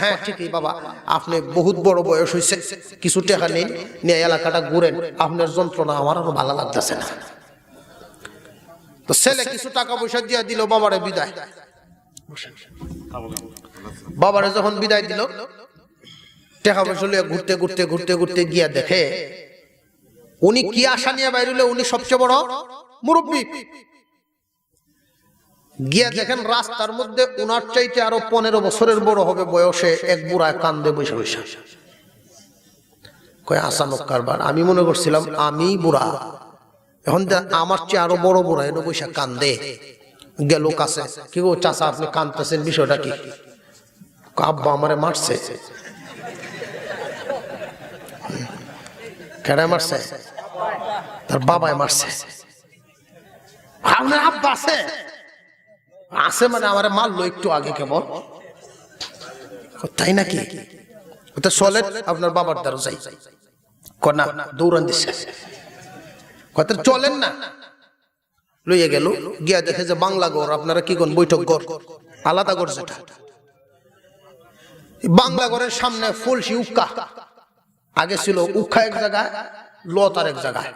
হ্যাঁ ঠিকই বাবা, আপনি বহুত বড় বয়স হইছে, কিছু টাকা নিন, নিয়ে এলাকাটা ঘুরেন, আপনার যন্ত্রণা আমার আরো ভালো লাগতেছে না। তো ছেলে কিছু টাকা পয়সা দিয়া দিল, বাবারে বিদায়। বাবারে যখন বিদায় দিল, টাকা পয়সা লইয়া ঘুরতে ঘুরতে ঘুরতে ঘুরতে গিয়া দেখে উনি কি আশা নিয়ে বাইরে হলে উনি সবচেয়ে বড় মুরব্বী। গিয়া দেখেন রাস্তার মধ্যে উনার চাইতে আরো 15 বছরের বড় হবে বয়সে এক বুড়া কান্দে বসে বসে। কয় আসানক কারবার। আমি মনে করছিলাম আমি বুড়া, এখন আমার চেয়ে আরো বড় বুড়া এনে বসে কান্দে। গেল কাছে, কি গো চাচা আপনি কান্দতেছেন, বিষয়টা কি? আব্বা আমারে মারছে। কেডা মারছে? তার বাবাই মারছে। আপনার আব্বা আছে? আছে মানে আমারে মারলো একটু আগে কেবল। তাই নাকি? ওটা চলেন আপনার বাবার দ্বারা যাই। না দৌড়ান দিচ্ছে, কথা চলেন না। লইয়া গেল, গিয়া দেখে যে বাংলা ঘর, আপনারা কি কোন বৈঠক ঘর, আলাদা ঘর যেটা। বাংলা ঘরের সামনে ফুলসি উক্কা, আগে ছিল উক্কা এক জায়গায়, লত আর এক জায়গায়।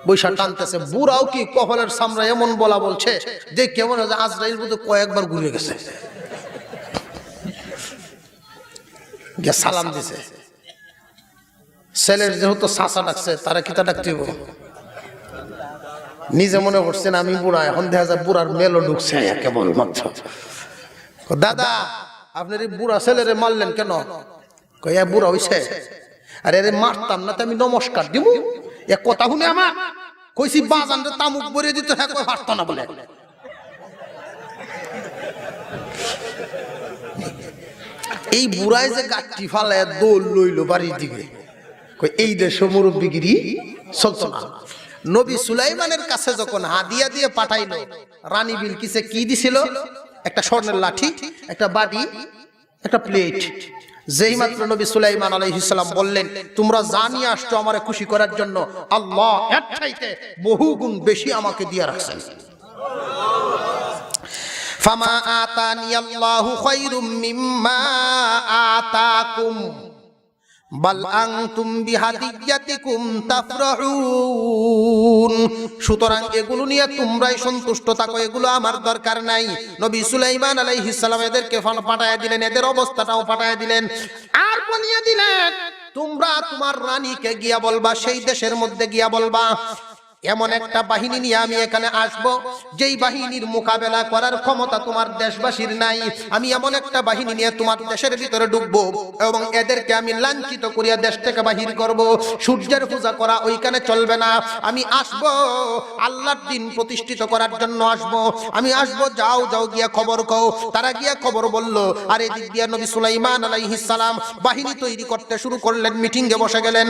বৈশা টানতেছে, বুড়াও কি কপালের সামনে এমন বলা বলছে যে কেমন আজরাইল বুঝে কয়েকবার ঘুরে গেছে। সালাম দিছে, ছেলের যেহেতু চাচা ডাকছে, তারা কিতা ডাকতে নিজে মনে করছেন আমি বুড়া, এখন দেখা যায় বুড়ার মেলো ঢুকছে কেবল মাত্র। দাদা আপনার এই বুড়া ছেলেরে মারলেন কেন? কয়া বুড়া হইছে, আরে আরে মারতাম না তো আমি নমস্কার দিব। এক কথা শুনে আমার কইছি বাজান রে তামুক ভরে দিত, হ্যাঁ কই হারতো না বলে। এই বুড়াই যে গাঠি ফালায় দোল লইল বাড়ির দিকে, এই দেশে মুরব্বিগিরি চলতো না। নবী সুলাইমানের কাছে যখন হাদিয়া দিয়ে পাঠাইলো, রানী বিলকিসে কি দিছিল? একটা স্বর্ণের লাঠি, একটা বাটি, একটা প্লেট। যেই মাত্র নবী সুলাইমান আলাইহিস সালাম বললেন তোমরা জানিয়ে আসছো আমারে খুশি করার জন্য, আল্লাহ এর চাইতে বহু গুণ বেশি আমাকে দিয়ে রাখছেন। ফামা আতানি আল্লাহু খায়রুম মিম্মা আতাকুম বাল আনতুম বিহাদিয়াতিকুম তাফরাহুন। সুতরাং এগুলো নিয়ে তোমরাই সন্তুষ্ট থাকো, এগুলো আমার দরকার নাই। নবী সুলাইমান আলাইহিস সালাম এদেরকে পাঠায় দিলেন, এদের অবস্থাটাও পাঠায় দিলেন, আর বলিয়ে দিলেন তোমরা তোমার রানীকে গিয়া বলবা, সেই দেশের মধ্যে গিয়া বলবা এমন একটা বাহিনী নিয়ে আমি এখানে আসব যেই বাহিনীর মোকাবেলা করার ক্ষমতা তোমার দেশবাসীর নাই। আমি এমন একটা বাহিনী নিয়ে তোমার দেশের ভিতরে ঢুকবো এবং এদেরকে আমি লাঞ্ছিত করিয়া দেশ থেকে বাহির করব। সূর্যের পূজা করা ওইখানে চলবে না। আমি আসব আল্লাহর দিন প্রতিষ্ঠিত করার জন্য আসব। আমি আসব, যাও যাও গিয়া খবর কও। তারা গিয়া খবর বলল, আর এদিক দিয়া নবী সুলাইমান আলাইহিস সালাম বাহিনী তৈরি করতে শুরু করলেন, মিটিং এ বসে গেলেন।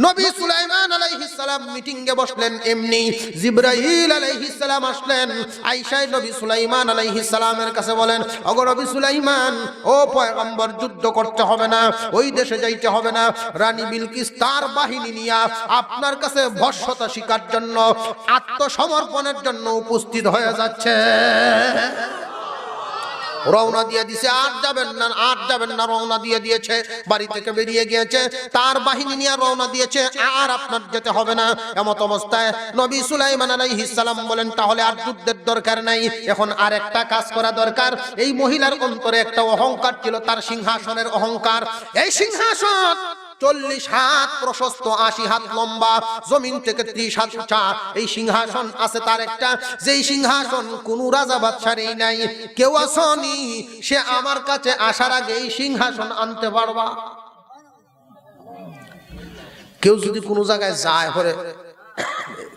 নবী সুলাইমান আলাইহিস সালাম মিটিং এ বসলেন, এমনি জিবরাইল আলাইহিস সালাম আসলেন। আয়েশা নবী সুলাইমান আলাইহিস সালামের কাছে বলেন, ওগো নবী সুলাইমান, ও পয়গম্বর, যুদ্ধ করতে হবে না, ওই দেশে যাইতে হবে না। রানী বিলকিস তার বাহিনী নিয়ে আপনার কাছে ভস্মতা শিকার জন্য, আত্মসমর্পণের জন্য উপস্থিত হয়ে যাচ্ছে। রওনা দিয়ে দিয়েছে, আর যাবেন না, আর যাবেন না। রওনা দিয়ে দিয়েছে, বাড়ি থেকে বেরিয়ে গিয়েছে, তার বাহিনী নিয়ে রওনা দিয়েছে, আর আপনার যেতে হবে না। এমত অবস্থায় নবী সুলাইমান আলাইহিস সালাম বলেন, তাহলে আর যুদ্ধের দরকার নাই, এখন আর একটা কাজ করা দরকার। এই মহিলার অন্তরে একটা অহংকার ছিল, তার সিংহাসনের অহংকার। এই সিংহাসন 40 হাত প্রশস্ত, 80 হাত লম্বা, জমিন থেকে 30 হাত উঁচা। এই সিংহাসন আছে তার একটা, যেই সিংহাসন কোন রাজা বাদশারই নাই। কেউ আসনি সে আমার কাছে আসার আগে এই সিংহাসন আনতে পারবা। কেউ যদি কোনো জায়গায় যায় পরে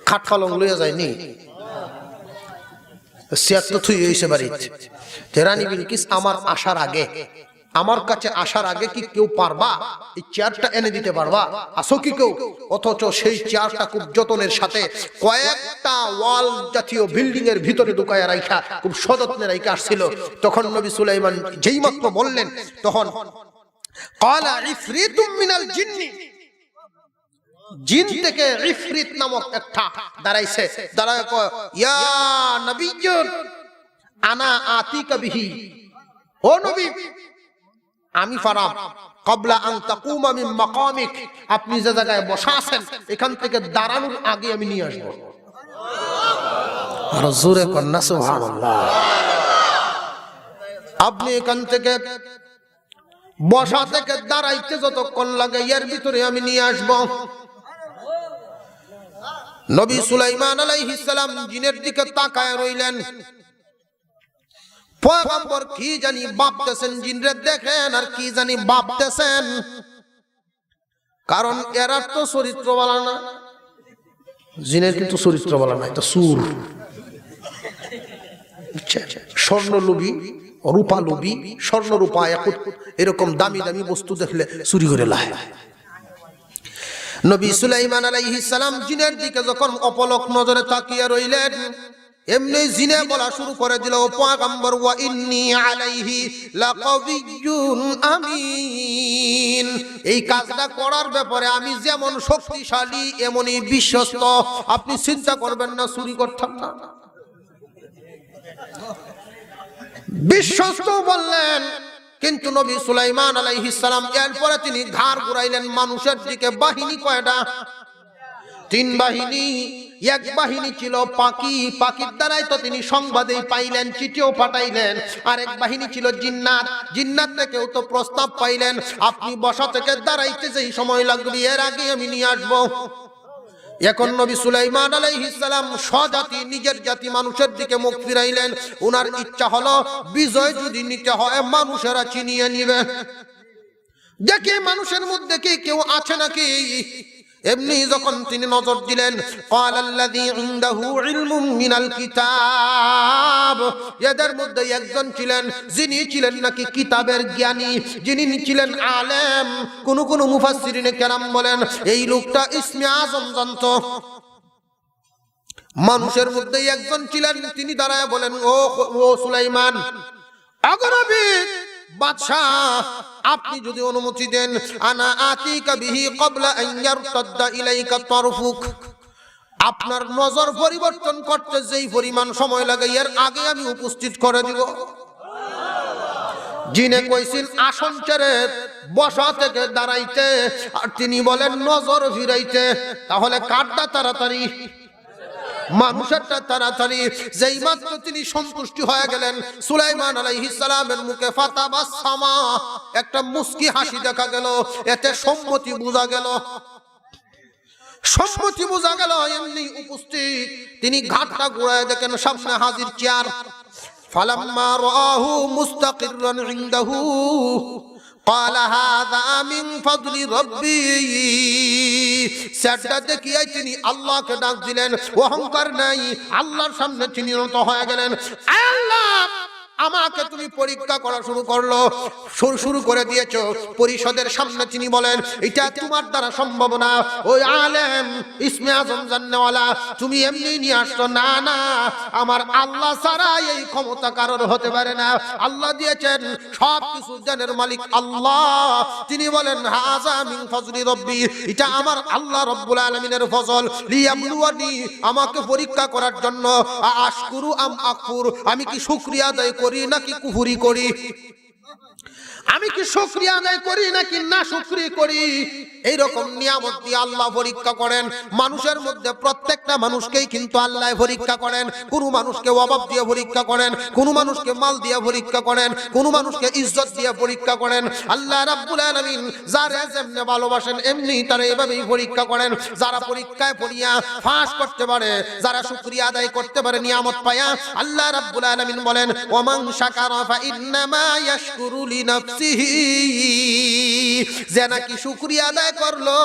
খাট পালং লইয়া যায়নি, চেয়ার তো থুই হইছে বাড়িতে। রানী বিলকিস আমার আসার আগে, আমার কাছে আসার আগে কি কেউ পারবা এই চেয়ারটা এনে দিতে পারবা? আসো কি কেউ? অথচ সেই চেয়ারটা খুব যত্নের সাথে কয়েকটা ওয়াল জাতীয় বিল্ডিং এর ভিতরে ঢুকায়া রাখা, খুব সযত্নে রাখা আসছিল। তখন নবী সুলাইমান যেই মাত্র বললেন, তখন ক্বালা ইফরিতুম মিনাল জিন্নি, জিন থেকে ইফরিত নামক একটা দাঁড়াইছে। দাঁড়ায় কয়, ইয়া নবিয়্যুন আনা আতিকা বিহি, ও নবী আমি পারাম, ক্বাবলা আন তাকুমা মিন মাকামিক, আপনি যে জায়গায় বসা আছেন এখান থেকে দাঁড়ানোর আগে আমি নিয়ে আসব। আর জোরে কন্না সুবহানাল্লাহ। আপনি এখান থেকে বসা থেকে দাঁড়াইতে যতক্ষণ লাগে এর ভিতরে আমি নিয়ে আসব। নবী সুলাইমান আলাইহিস সালাম জিনের দিকে তাকায় রইলেন। পয়গম্বর কি জানি ভাবতেছেন, জিনরে দেখেন আর কি জানি ভাবতেছেন, কারণ এরা তো চরিত্র বলা না, জিনের কিন্তু চরিত্র বলা না, এটা সুর, স্বর্ণলোভী, রূপালোভী, স্বর্ণ রূপা এরকম দামি দামি বস্তু দেখলে চুরি করে লায়। নবী সুলাইমান আলাইহিস সালাম জিনের দিকে যখন অপলক নজরে তাকিয়ে রইলেন, এমনি জিনে বলা শুরু করে দিল, ও পয়গম্বর, ওয়া ইন্নী আলাইহি লাকাবিয়্যুন আমিন, এই কাজটা করার ব্যাপারে আমি যেমন শক্তিশালী এমনই বিশ্বস্ত, আপনি চিন্তা করবেন না চুরি করতাম না। বিশ্বস্ত বললেন, কিন্তু নবী সুলাইমান আলাইহিস সালাম এরপরে তিনি ঘাড় ঘুরাইলেন মানুষের দিকে। বাহিনী কয়টা? 3 বাহিনী। এক বাহিনী ছিল পাখি, পাখির দ্বারাই তো তিনি সংবাদেই পাইলেন, চিঠিও পাঠাইলেন। আরেক বাহিনী ছিল জিন্নাত, জিন্নাত থেকেও তো প্রস্তাব পাইলেন, আপনি বসা থেকে দাঁড়াইতে যেই সময় লাগবে এর আগে আমি নিয়ে আসবো। এখন নবী সুলাইমান আলাইহিস সালাম স্বজাতি, নিজের জাতি মানুষের দিকে মুখ ফিরাইলেন। ওনার ইচ্ছা হলো বিজয় যদি নিতে হয় মানুষেরা চিনিয়ে নিবে, দেখি মানুষের মধ্যে কি কেউ আছে নাকি। এমনি যখন তিনি নজর দিলেন, ক্বালাল্লাযী ইনদাহু ইলমুম মিনাল কিতাব, এদের মধ্যে একজন ছিলেন যিনি ছিলেন নাকি কিতাবের জ্ঞানী, যিনি ছিলেন আলেম। কোন কোন মুফাসসিরিনে কেরাম বলেন এই লোকটা ইসমে আযম জানত। মানুষের মধ্যে একজন ছিলেন, তিনি দাঁড়ায় বলেন, ও সুলাইমান, আগনবী বাদশাহ, আপনি যদি অনুমতি দেন, আনা আতিকা বিহি ক্বাবলা আন ইয়ারতাদ্দা ইলাইকা তারফুক, আপনার নজর পরিবর্তন করতে যেই পরিমাণ সময় লাগে এর আগে আমি উপস্থিত করে দিব। জিনে কইছেন আসন ছেড়ে বসা থেকে দাঁড়াইতে, আর তিনি বলেন নজর ফিরাইতে। তাহলে কাটটা তাড়াতাড়ি, মানুষেরটা তাড়াতাড়ি। যেই মাত্র তিনি সন্তুষ্টি হয়ে গেলেন, সুলাইমান আলাইহিস সালামের মুখে ফাতাবাসসামা, একটা মুস্কি হাসি দেখা গেল, এতে সম্মতি বোঝা গেল, সম্মতি বোঝা গেল। এমনি উপস্থিত তিনি ঘাটটা ঘুরায় দেখেন সামনে হাজির চেয়ার। ফালাম্মা রাআহু মুস্তাকিররান ইনদাহু ক্বালা হাযা মিন ফাদলি রাব্বি, সেটা দেখিয়ে তিনি আল্লাহকে ডাক দিলেন, অহংকার নাই, আল্লাহর সামনে তিনি নত হয়ে গেলেন। আল্লাহ, আমাকে তুমি পরীক্ষা করা শুরু করে দিয়েছো। পরিষদের সামনে তিনি বলেন, এটা তোমার দ্বারা সম্ভব না। ওই আলেম ইসমে আযম জান্নাওয়ালা তুমি এমনি নিয়ে আসছো, না না, আমার আল্লাহ ছাড়া এই ক্ষমতা কারোর হতে পারে না। আল্লাহ দিয়েছেন, সব কিছু জ্ঞানের মালিক আল্লাহ। তিনি বলেন, হাযা মিন ফজলি রব্বি, এটা আমার আল্লাহ রব্বুল আলামিনের ফজল। লিয়াবলুয়ানি, আমাকে পরীক্ষা করার জন্য। আশকুরু আম আকফুর, আমি কি শুকরিয়া আদায় করি নাকি কুফরি করি, আমি কি শুকরিয়া আদায় করি নাকি না শুকরি করি। এইরকম নিয়ামত দিয়ে আল্লাহ পরীক্ষা করেন মানুষের মধ্যে। প্রত্যেকটা মানুষকেই কিন্তু আল্লাহ পরীক্ষা করেন। কোন মানুষকে অভাব দিয়ে পরীক্ষা করেন, কোন মানুষকে মাল দিয়ে পরীক্ষা করেন, কোন মানুষকে ইজ্জত দিয়ে পরীক্ষা করেন। আল্লাহ রাব্বুল আলামিন যারা যেমনে ভালোবাসেন এমনি তারা এভাবেই পরীক্ষা করেন। যারা পরীক্ষায় পড়িয়া ফাঁস করতে পারে, যারা শুকরিয়া আদায় করতে পারে নিয়ামত পায়া, আল্লাহ রাব্বুল আলামিন বলেন, ওয়ামান শাকারা ফা ইন্নামা ইয়াশকুরু লিনাফসিহি, যে নাকি শুকরিয়া আদায় করলো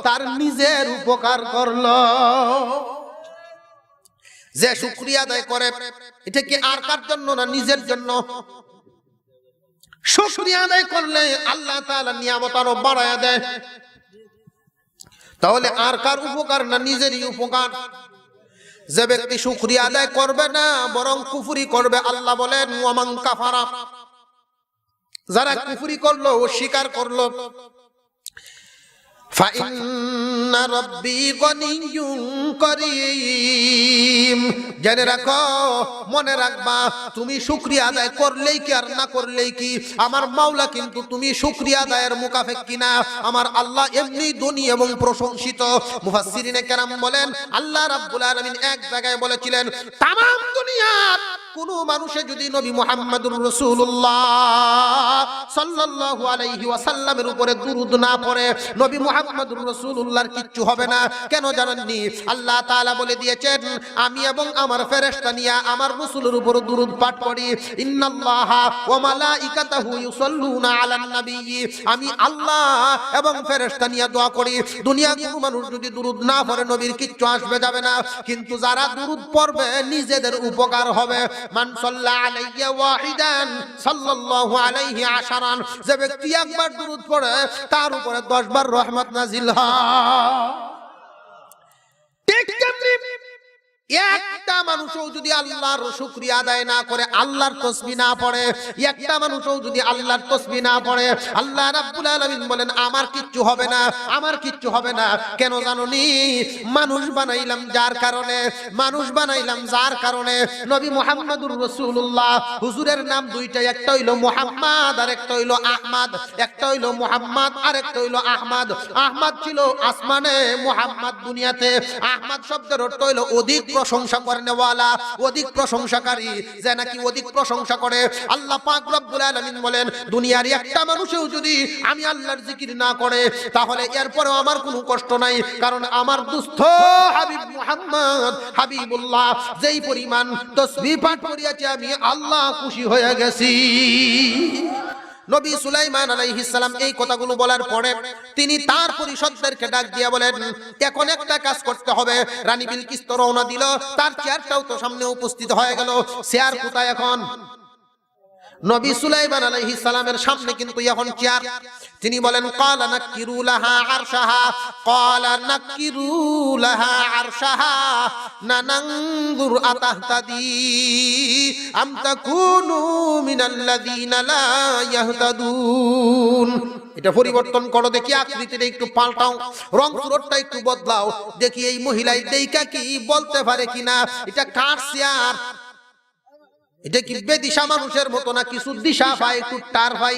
তার নিজের উপকার করলো। যে শুকরিয়া আদায় করে এটা কি আর কার জন্য না নিজের জন্য? শুকরিয়া আদায় করলে আল্লাহ তাআলা নিয়ামত আরো বাড়ায়া দেয়। তাহলে আর কার উপকার না নিজেরই উপকার। যে ব্যক্তি শুকরিয়া আদায় করবে না বরং কুফরি করবে, আল্লাহ বলেন ওয়ামান কাফারা, যারা কুফরি করলো, অস্বীকার করলো, ফাইন্না রাব্বি গনিয়্যুন কারীম, জেনে রাখো, মনে রাখবা, তুমি শুকরিয়া আদায় করলেই কি আর না করলেই কি, আমার মাওলা কিন্তু তুমি শুকরিয়া আদায়ের মুকাফেক্কি না। আমার আল্লাহ এমনি ধনী এবং প্রশংসিত। মুফাসসিরিনে কেরাম বলেন, আল্লাহ রাব্বুল আলামিন এক জায়গায় বলেছিলেন, তামাম দুনিয়ার কোন মানুষে যদি নবী মুহাম্মদুর রাসূলুল্লাহ সাল্লাল্লাহু আলাইহি ওয়াসাল্লামের উপরে দুরূদ না পড়ে নবী মুহাম্মদুর রাসূলুল্লাহর কিচ্ছু হবে না। কেন জানেননি? আল্লাহ তাআলা বলে দিয়েছেন, আমি এবং আমার ফেরেশতা নিয়ে আমার রাসূলের উপর দুরূদ পাঠ করি। ইন্নাল্লাহা ওয়া মালাইকাতাহু ইউসাল্লুনা আলান নবী, আমি আল্লাহ এবং ফেরেশতা নিয়ে দোয়া করি। দুনিয়া কোনো মানুষ যদি দুরূদ না পড়ে নবীর কিচ্ছু আসবে যাবে না, কিন্তু যারা দুরূদ পড়বে নিজেদের উপকার হবে। মান সাল্লা আলাইয়া ওয়াহিদান সাল্লাল্লাহু আলাইহি আশারান, যে ব্যক্তি একবার দুরূদ পড়ে তার উপরে 10 বার রহমত নাজিল হয়। ঠিক তেমনি একটা মানুষও যদি আল্লাহর শুকরিয়া আদায় না করে, আল্লাহর তাসবিহ না পড়ে, একটা মানুষও যদি আল্লাহর তাসবিহ না পড়ে, আল্লাহ রাব্বুল আলামিন বলেন আমার কিচ্ছু হবে না, আমার কিচ্ছু হবে না। কেন জানোনি? মানুষ বানাইলাম যার কারণে, মানুষ বানাইলাম যার কারণে। নবী মুহাম্মদুর রাসূলুল্লাহ হুজুরের নাম দুইটা, একটা হইলো মুহাম্মদ আর একটা হইলো আহমদ। একটা হইলো মুহাম্মদ আর একটা হইলো আহমদ। আহমদ ছিল আসমানে, মুহাম্মদ দুনিয়াতে। আহমদ শব্দের অর্থ হইলো অধিক প্রশংসা করেনেওয়ালা, অধিক প্রশংসাকারী, যে নাকি অধিক প্রশংসা করে। আল্লাহ পাক রব্বুল আলামিন বলেন, দুনিয়ার একটা মানুষও যদি আমি আল্লাহর জিকির না করে তাহলে এরপরেও আমার কোনো কষ্ট নাই, কারণ আমার দুস্থ হাবিব মুহাম্মদ হাবিবুল্লাহ যেই পরিমাণ তাসবিহ পাঠ করিয়াছে আমি আল্লাহ খুশি হয়ে গেছি। নবী সুলাইমান আলাইহিস সালাম এই কথাগুলো বলার পরে তিনি তার পরিষদদেরকে ডাক দিয়ে বলেন, এখন একটা কাজ করতে হবে। রানী বিলকিস তো রওনা দিল, তার চেয়ারটাও তো সামনে উপস্থিত হয়ে গেল। চেয়ার কোথায় এখন? নবী সুলাইমান আলাইহিস সালামের সামনে কিন্তু এখন চেয়ার। তিনি বলেন, ক্বালা নাকিরু লাহা আরশাহা, ক্বালা নাকিরু লাহা আরশাহা নানানজুর আতাহতাদি আম তাকুনু মিনাল্লাযিনা লা ইয়াহতাদুন। এটা পরিবর্তন করো দেখি, আকৃতিটা একটু পাল্টাও, রং সুরতটা একটু বদলাও, দেখি এই মহিলাই দেইকা কি বলতে পারে কিনা। এটা কার চেয়ার? এটা কি বেদিশা মানুষের মতো না কিছু দিশা পায়, একটু টার পাই,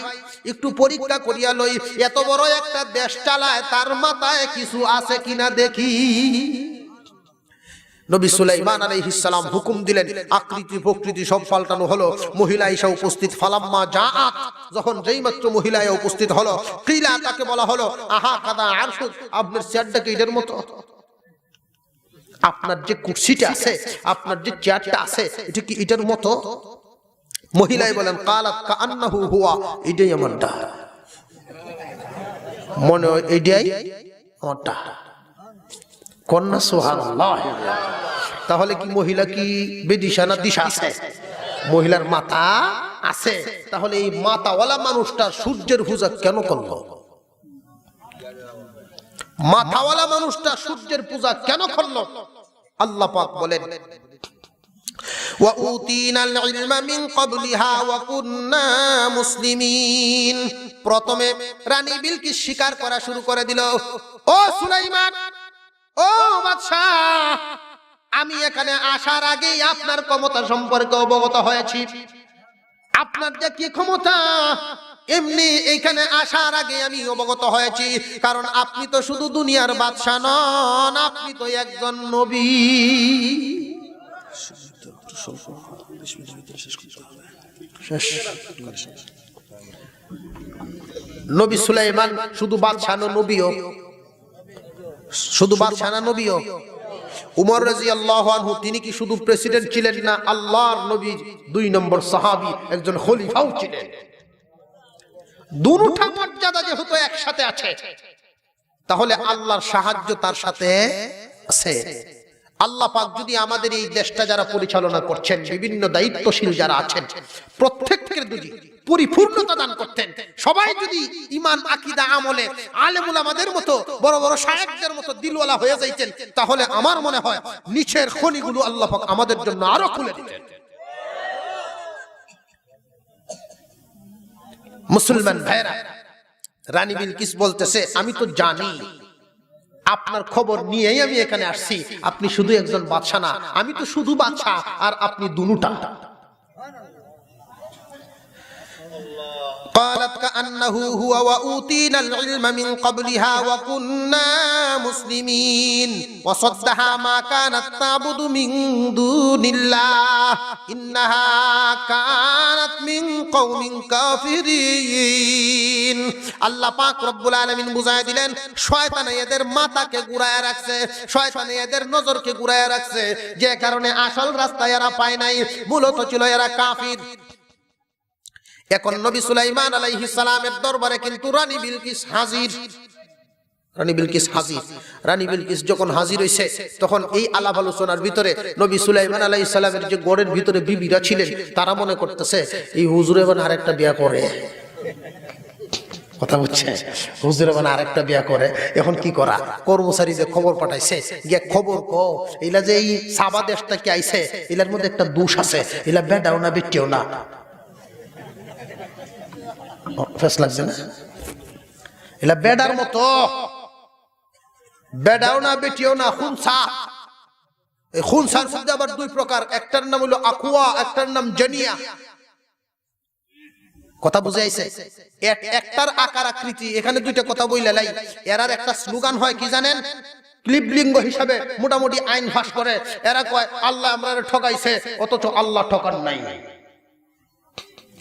একটু পরীক্ষা করিয়া লই। এত বড় একটা দেশ চালায়, তার মাথায় কিছু আছে কিনা দেখি। নবী সুলাইমান আলাইহিস সালাম হুকুম দিলেন, আকৃতি প্রকৃতি সব পাল্টানো হলো। মহিলা এসে উপস্থিত, ফালাম্মা জাআত, যখন যেই মাত্র মহিলা উপস্থিত হলো, কিলা, তাকে বলা হলো, আহা কাদা আরশুক, আপনার চেয়ারটা কি এটার মতো? আপনার যে কুরসিটা আছে, আপনার যে চেয়ারটা আছে, এটা কি এটার মতো? মহিলাই বলেন, কালাত কাআন্নাহু হুয়া, এটাই আমারটা, মনে হয় এটাই আমারটা। কন্যা সুবহানাল্লাহ। তাহলে কি মহিলা কি বেদিশা না দিশা আছে? মহিলার মাথা আছে। তাহলে এই মাথাওয়ালা মানুষটা সূর্যের পূজা কেন করলো? মাথাওয়ালা মানুষটা সূর্যের পূজা কেন করলো? আল্লাহ পাক বলেন, ওয়া উতিনাল ইলমা মিন ক্বাবলিহা ওয়া কুননা মুসলিমিন। প্রথমে রানী বিলকিস স্বীকার করা শুরু করে দিল, ও সুলাইমান, ও বাদশা, আমি এখানে আসার আগেই আপনার ক্ষমতা সম্পর্কে অবগত হয়েছি। আপনার যে কি ক্ষমতা, এমনি এইখানে আসার আগে আমি অবগত হয়েছি, কারণ আপনি তো শুধু দুনিয়ার বাদশা নন, আপনি তো একজন নবী। নবী সুলাইমান শুধু বাদশা না নবীও? শুধু বাদশা না নবীও? উমর রাদিয়াল্লাহু আনহু তিনি কি শুধু প্রেসিডেন্ট ছিলেন না, আল্লাহর নবী 2 নম্বর সাহাবী, একজন খলিফাও ছিলেন। দুটো মর্যাদা যেহেতু একসাথে আছে, তাহলে আল্লাহর সাহায্য তার সাথে আছে। আল্লাহ পাক যদি আমাদের এই দেশটা যারা পরিচালনা করছেন, বিভিন্ন দায়িত্বশীল যারা আছেন, প্রত্যেককে যদি পরিপূর্ণতা দান করতেন, সবাই যদি ঈমান আকীদা আমলে আলেম উলামাদের মতো বড় বড় শায়েখদের মতো দিলওয়ালা হয়ে যাইতেন, তাহলে আমার মনে হয় নিচের খনিগুলো আল্লাহ পাক আমাদের জন্য আরো খুলে দিতেন। মুসলমান ভাইরা, রানী বিলকিস বলতেছে, আমি তো জানি, আপনার খবর নিয়েই আমি এখানে আসছি। আপনি শুধু একজন বাদশা না, আমি তো শুধু বাদশা আর আপনি দুটা। قالت كأنه هو وأوتينا العلم من قبلها وكنا مسلمين وصدها ما كانت تعبد من دون الله إنها كانت من قوم كافرين আল্লাহ পাক রব্বুল আলামিন বুঝায় দিলেন শয়তান এদের মাথাকে ঘুরায় রাখছে, শয়তান এদের নজরকে ঘুরায় রাখছে, যে কারণে আসল রাস্তা এরা পায় নাই, মূলত ছিল এরা কাফির। এখন নবী সুলাইমান আলাইহিস সালামের দরবারে কিন্তু রানী বিলকিস হাজির। রানী বিলকিস হাজির। রানী বিলকিস যখন হাজির হইছে তখন এই আলাপ আলোচনার ভিতরে নবী সুলাইমান আলাইহিস সালামের যে গড়ের ভিতরে বিবিরা ছিলেন তারা মনে করতেছে এই হুজুর এবার আরেকটা বিয়া করে। কথা বুঝছে? হুজুর এবার আরেকটা বিয়া করে। এখন কি করা? কর্মচারী যে খবর পাঠাইছে গিয়ে খবর কো এলা যে এই সাবা দেশটা কি আইছে এলার মধ্যে একটা দোষ আছে, এলা বেডাও না বেটিও না। ফেস লাগছে না? এলা বেডার মতো, বেডাও না বেটিও না, খুনসা। এই খুনসার মধ্যে আবার দুই প্রকার, একটার নাম হলো আকুয়া, একটার নাম জানিয়া। কথা বুঝে আইছে? একটার আকার আকৃতি, এখানে দুইটা কথা বইলা লাই। এরার একটা স্লোগান হয় কি জানেন? ক্লিবলিঙ্গ হিসাবে মোটামুটি আইন ফাঁস করে। এরা কয় আল্লাহ আমরা ঠকাইছে, অথচ আল্লাহ ঠকান নাই।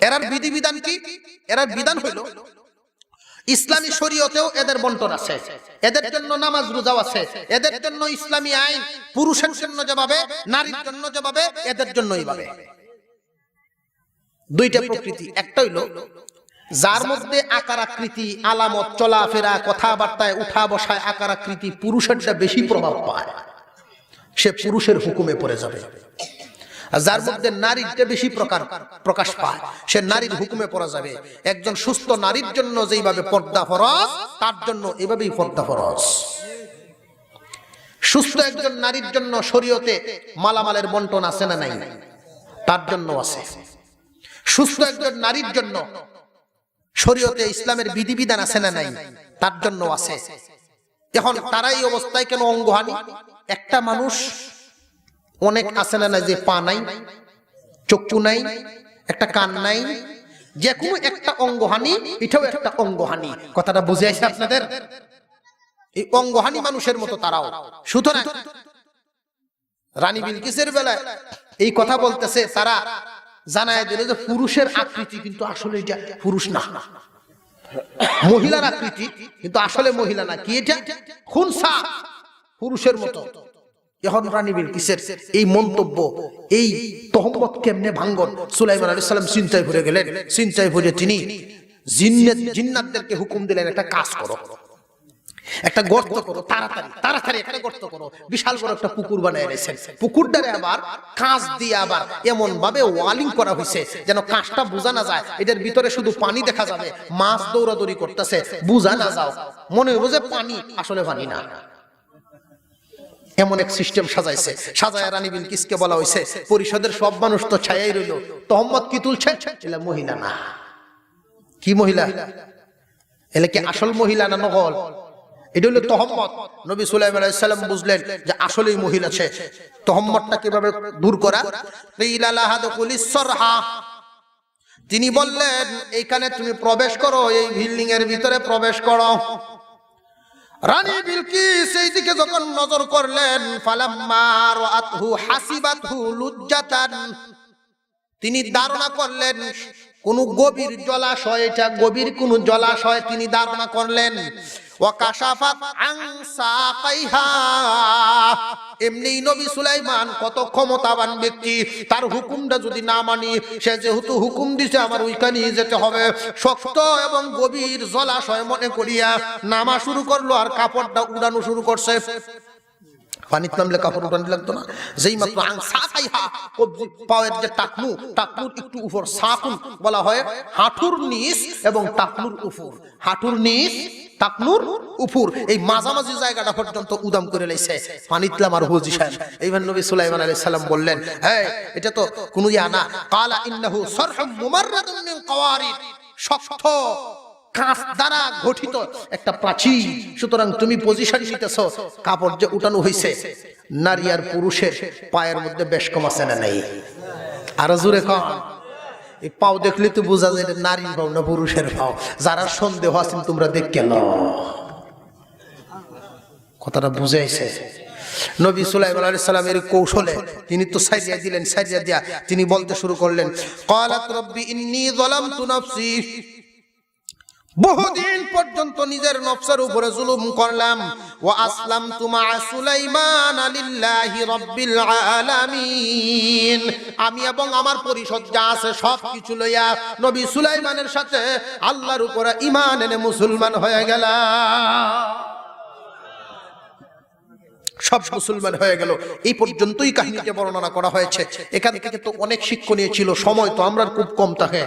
এরার বিধিবিধান কি? এরার বিধান হইল ইসলামী শরীয়তেও এদের বন্টন আছে, এদের জন্য নামাজ রোজা আছে, এদের জন্য ইসলামী আইন, পুরুষের জন্য যেভাবে নারীর জন্য যেভাবে এদের জন্য এইভাবে। দুইটা প্রকৃতি, একটা হইল যার মধ্যে আকার আকৃতি, আলামত, চলাফেরা, কথাবার্তায়, উঠা বসায় আকার আকৃতি পুরুষেরটা বেশি প্রভাব পায়, সে পুরুষের হুকুমে পড়ে যাবে। আর যার মধ্যে নারীরটা বেশি প্রকাশ পায় সে নারীর হুকুমে পড়া যাবে। একজন সুস্থ নারীর জন্য যেইভাবে পর্দা ফরজ তার জন্য এভাবেই পর্দা ফরজ। সুস্থ একজন নারীর জন্য শরীয়তে মালামালের বন্টন আছে না নাই? তার জন্য আছে। সুস্থ একজন নারীর জন্য শরীয়তে ইসলামের বিধিবিধান আছে না নাই? তার জন্য আছে। এখন তারা এই অবস্থায় কেন অঙ্গহানি? একটা মানুষ অনেক আছে না যে পা নাই, চক্ষু নাই, একটা কান নাই, যে কোনো একটা অঙ্গহানি, এটাও একটা অঙ্গহানি। কথাটা বুঝে আসছে আপনাদের? এই অঙ্গহানি মানুষের মতো তারাও। সুতরাং রানী বিলকিসের বেলায় এই কথা বলতেছে, তারা জানায় দিল যে পুরুষের আকৃতি কিন্তু আসলে এটা পুরুষ না, মহিলার আকৃতি কিন্তু আসলে মহিলা না। কি এটা? খুনসা, পুরুষের মতো। এখন রানী বিলকিসের এই মন্তব্য, এই তহমত কেমনে ভাঙ্গন? সুলাইমান আলাইহিস সালাম চিন্তায় পড়ে গেলেন। চিন্তায় পড়ে তিনি জিন্নাতদেরকে হুকুম দিলেন, একটা কাজ করো, একটা গর্ত করো, তাড়াতাড়ি তাড়াতাড়ি একটা গর্ত করো। বিশাল বড় একটা পুকুর বানায় রেখেছেন। পুকুরটারে আবার কাঁচ দিয়ে আবার এমন ভাবে ওয়ালিং করা হয়েছে যেন কাঁচটা বোঝা না যায়, এটার ভিতরে শুধু পানি দেখা যাবে, মাছ দৌড়াদৌড়ি করতেছে, বোঝা না যাও, মনে হবে যে পানি, আসলে পানি না। এমন এক সিস্টেম সাজাইছে। সাজায় রানী বিলকিসকে বলা হয়েছে, পরিষদের সব মানুষ তো ছায়াই রইল, তহম্মত কি তুলছে? এলা মহিলা না। কি মহিলা? এলে কি আসল মহিলা না নকল? এটা হলো তহম্মত। নবী সুলাইমান আলাইহিস সালাম বুঝলেন যে আসলেই মহিলা আছে। তহম্মতটা কিভাবে দূর করা? তিনি বললেন এইখানে তুমি প্রবেশ করো, এই বিল্ডিং এর ভিতরে প্রবেশ করো। রানী বিলকিস এই দিকে যখন নজর করলেন, ফালাম্মা রাআতহু হাসিবাতহু লুজ্জাতান, তিনি ধারণা করলেন কোন গভীর জলাশয়, এটা গভীর কোন জলাশয় তিনি ধারণা করলেন। ওয়া কাশাফাত আন সাকাইহা, এমনি নবী সুলাইমান কত ক্ষমতাবান ব্যক্তি, তার হুকুমটা যদি না মানি, সে যেহেতু হুকুম দিছে আমার ওইখানে যেতে হবে, শক্ত এবং গভীর জলাশয় মনে করিয়া নামা শুরু করলো আর কাপড়টা উড়ানো শুরু করছে। পানিতে নামলে কাপড় উঠানো লাগতো না। যেই মাত্র আং সাকাইহা, পায়ের যে টাকনু, টাকনুর একটু উপর, সাকুন বলা হয় হাঁটুর নিচ এবং টাকনুর উপর, হাঁটুর নিচ টাকনুর উপর, এই মাঝামাঝি জায়গাটা পর্যন্ত উদাম করে লাইছে পানিতে আমার পজিশন। এইবার নবী সুলাইমান আলাইহিস সালাম বললেন, হ্যাঁ এটা তো কোনো ইয়া না। কালা ইন্নাহু সারহুম মুমাররাদুন মিন কাওয়ারিদ, শক্ত কাঁচ দ্বারা গঠিত একটা প্রাচীর। সুতরাং তুমি পজিশন নিতেছো, কাপড় যে উঠানো হয়েছে, নারী আর পুরুষের পায়ের মধ্যে বেশ কম আছে না নাই? আরো জোরে কম। এই পাও দেখলে তো বোঝা যায় এটা নারীর পাও না পুরুষের পাও। যারা সন্দেহ আছেন তোমরা দেখে নাও, কথাটা বুঝাইছে। নবী সুলাইমান আলাইহিস সালামের কৌশলে তিনি তো সাইরিয়া দিলেন, সাইরিয়া দিয়া তিনি বলতে শুরু করলেন, ক্বালাত রাব্বি ইন্নী যালামতু নাফসি, বহুদিন পর্যন্ত নিজের নফসের উপরে জুলুম করলাম, ওয়া আসলামতু মা সুলাইমান লিল্লাহি রাব্বিল আলামিন, আমি এবং আমার পরিষদ যা আছে সব কিছু লইয়া নবী সুলাইমানের সাথে আল্লাহর উপরে ঈমান এনে মুসলমান হয়ে গেলাম। সব মুসলমান হয়ে গেল। এই পর্যন্তই কাহিনীতে বর্ণনা করা হয়েছে। এখান থেকে তো অনেক শিক্ষণীয় ছিল, সময় তো আমরা খুব কম থাকে।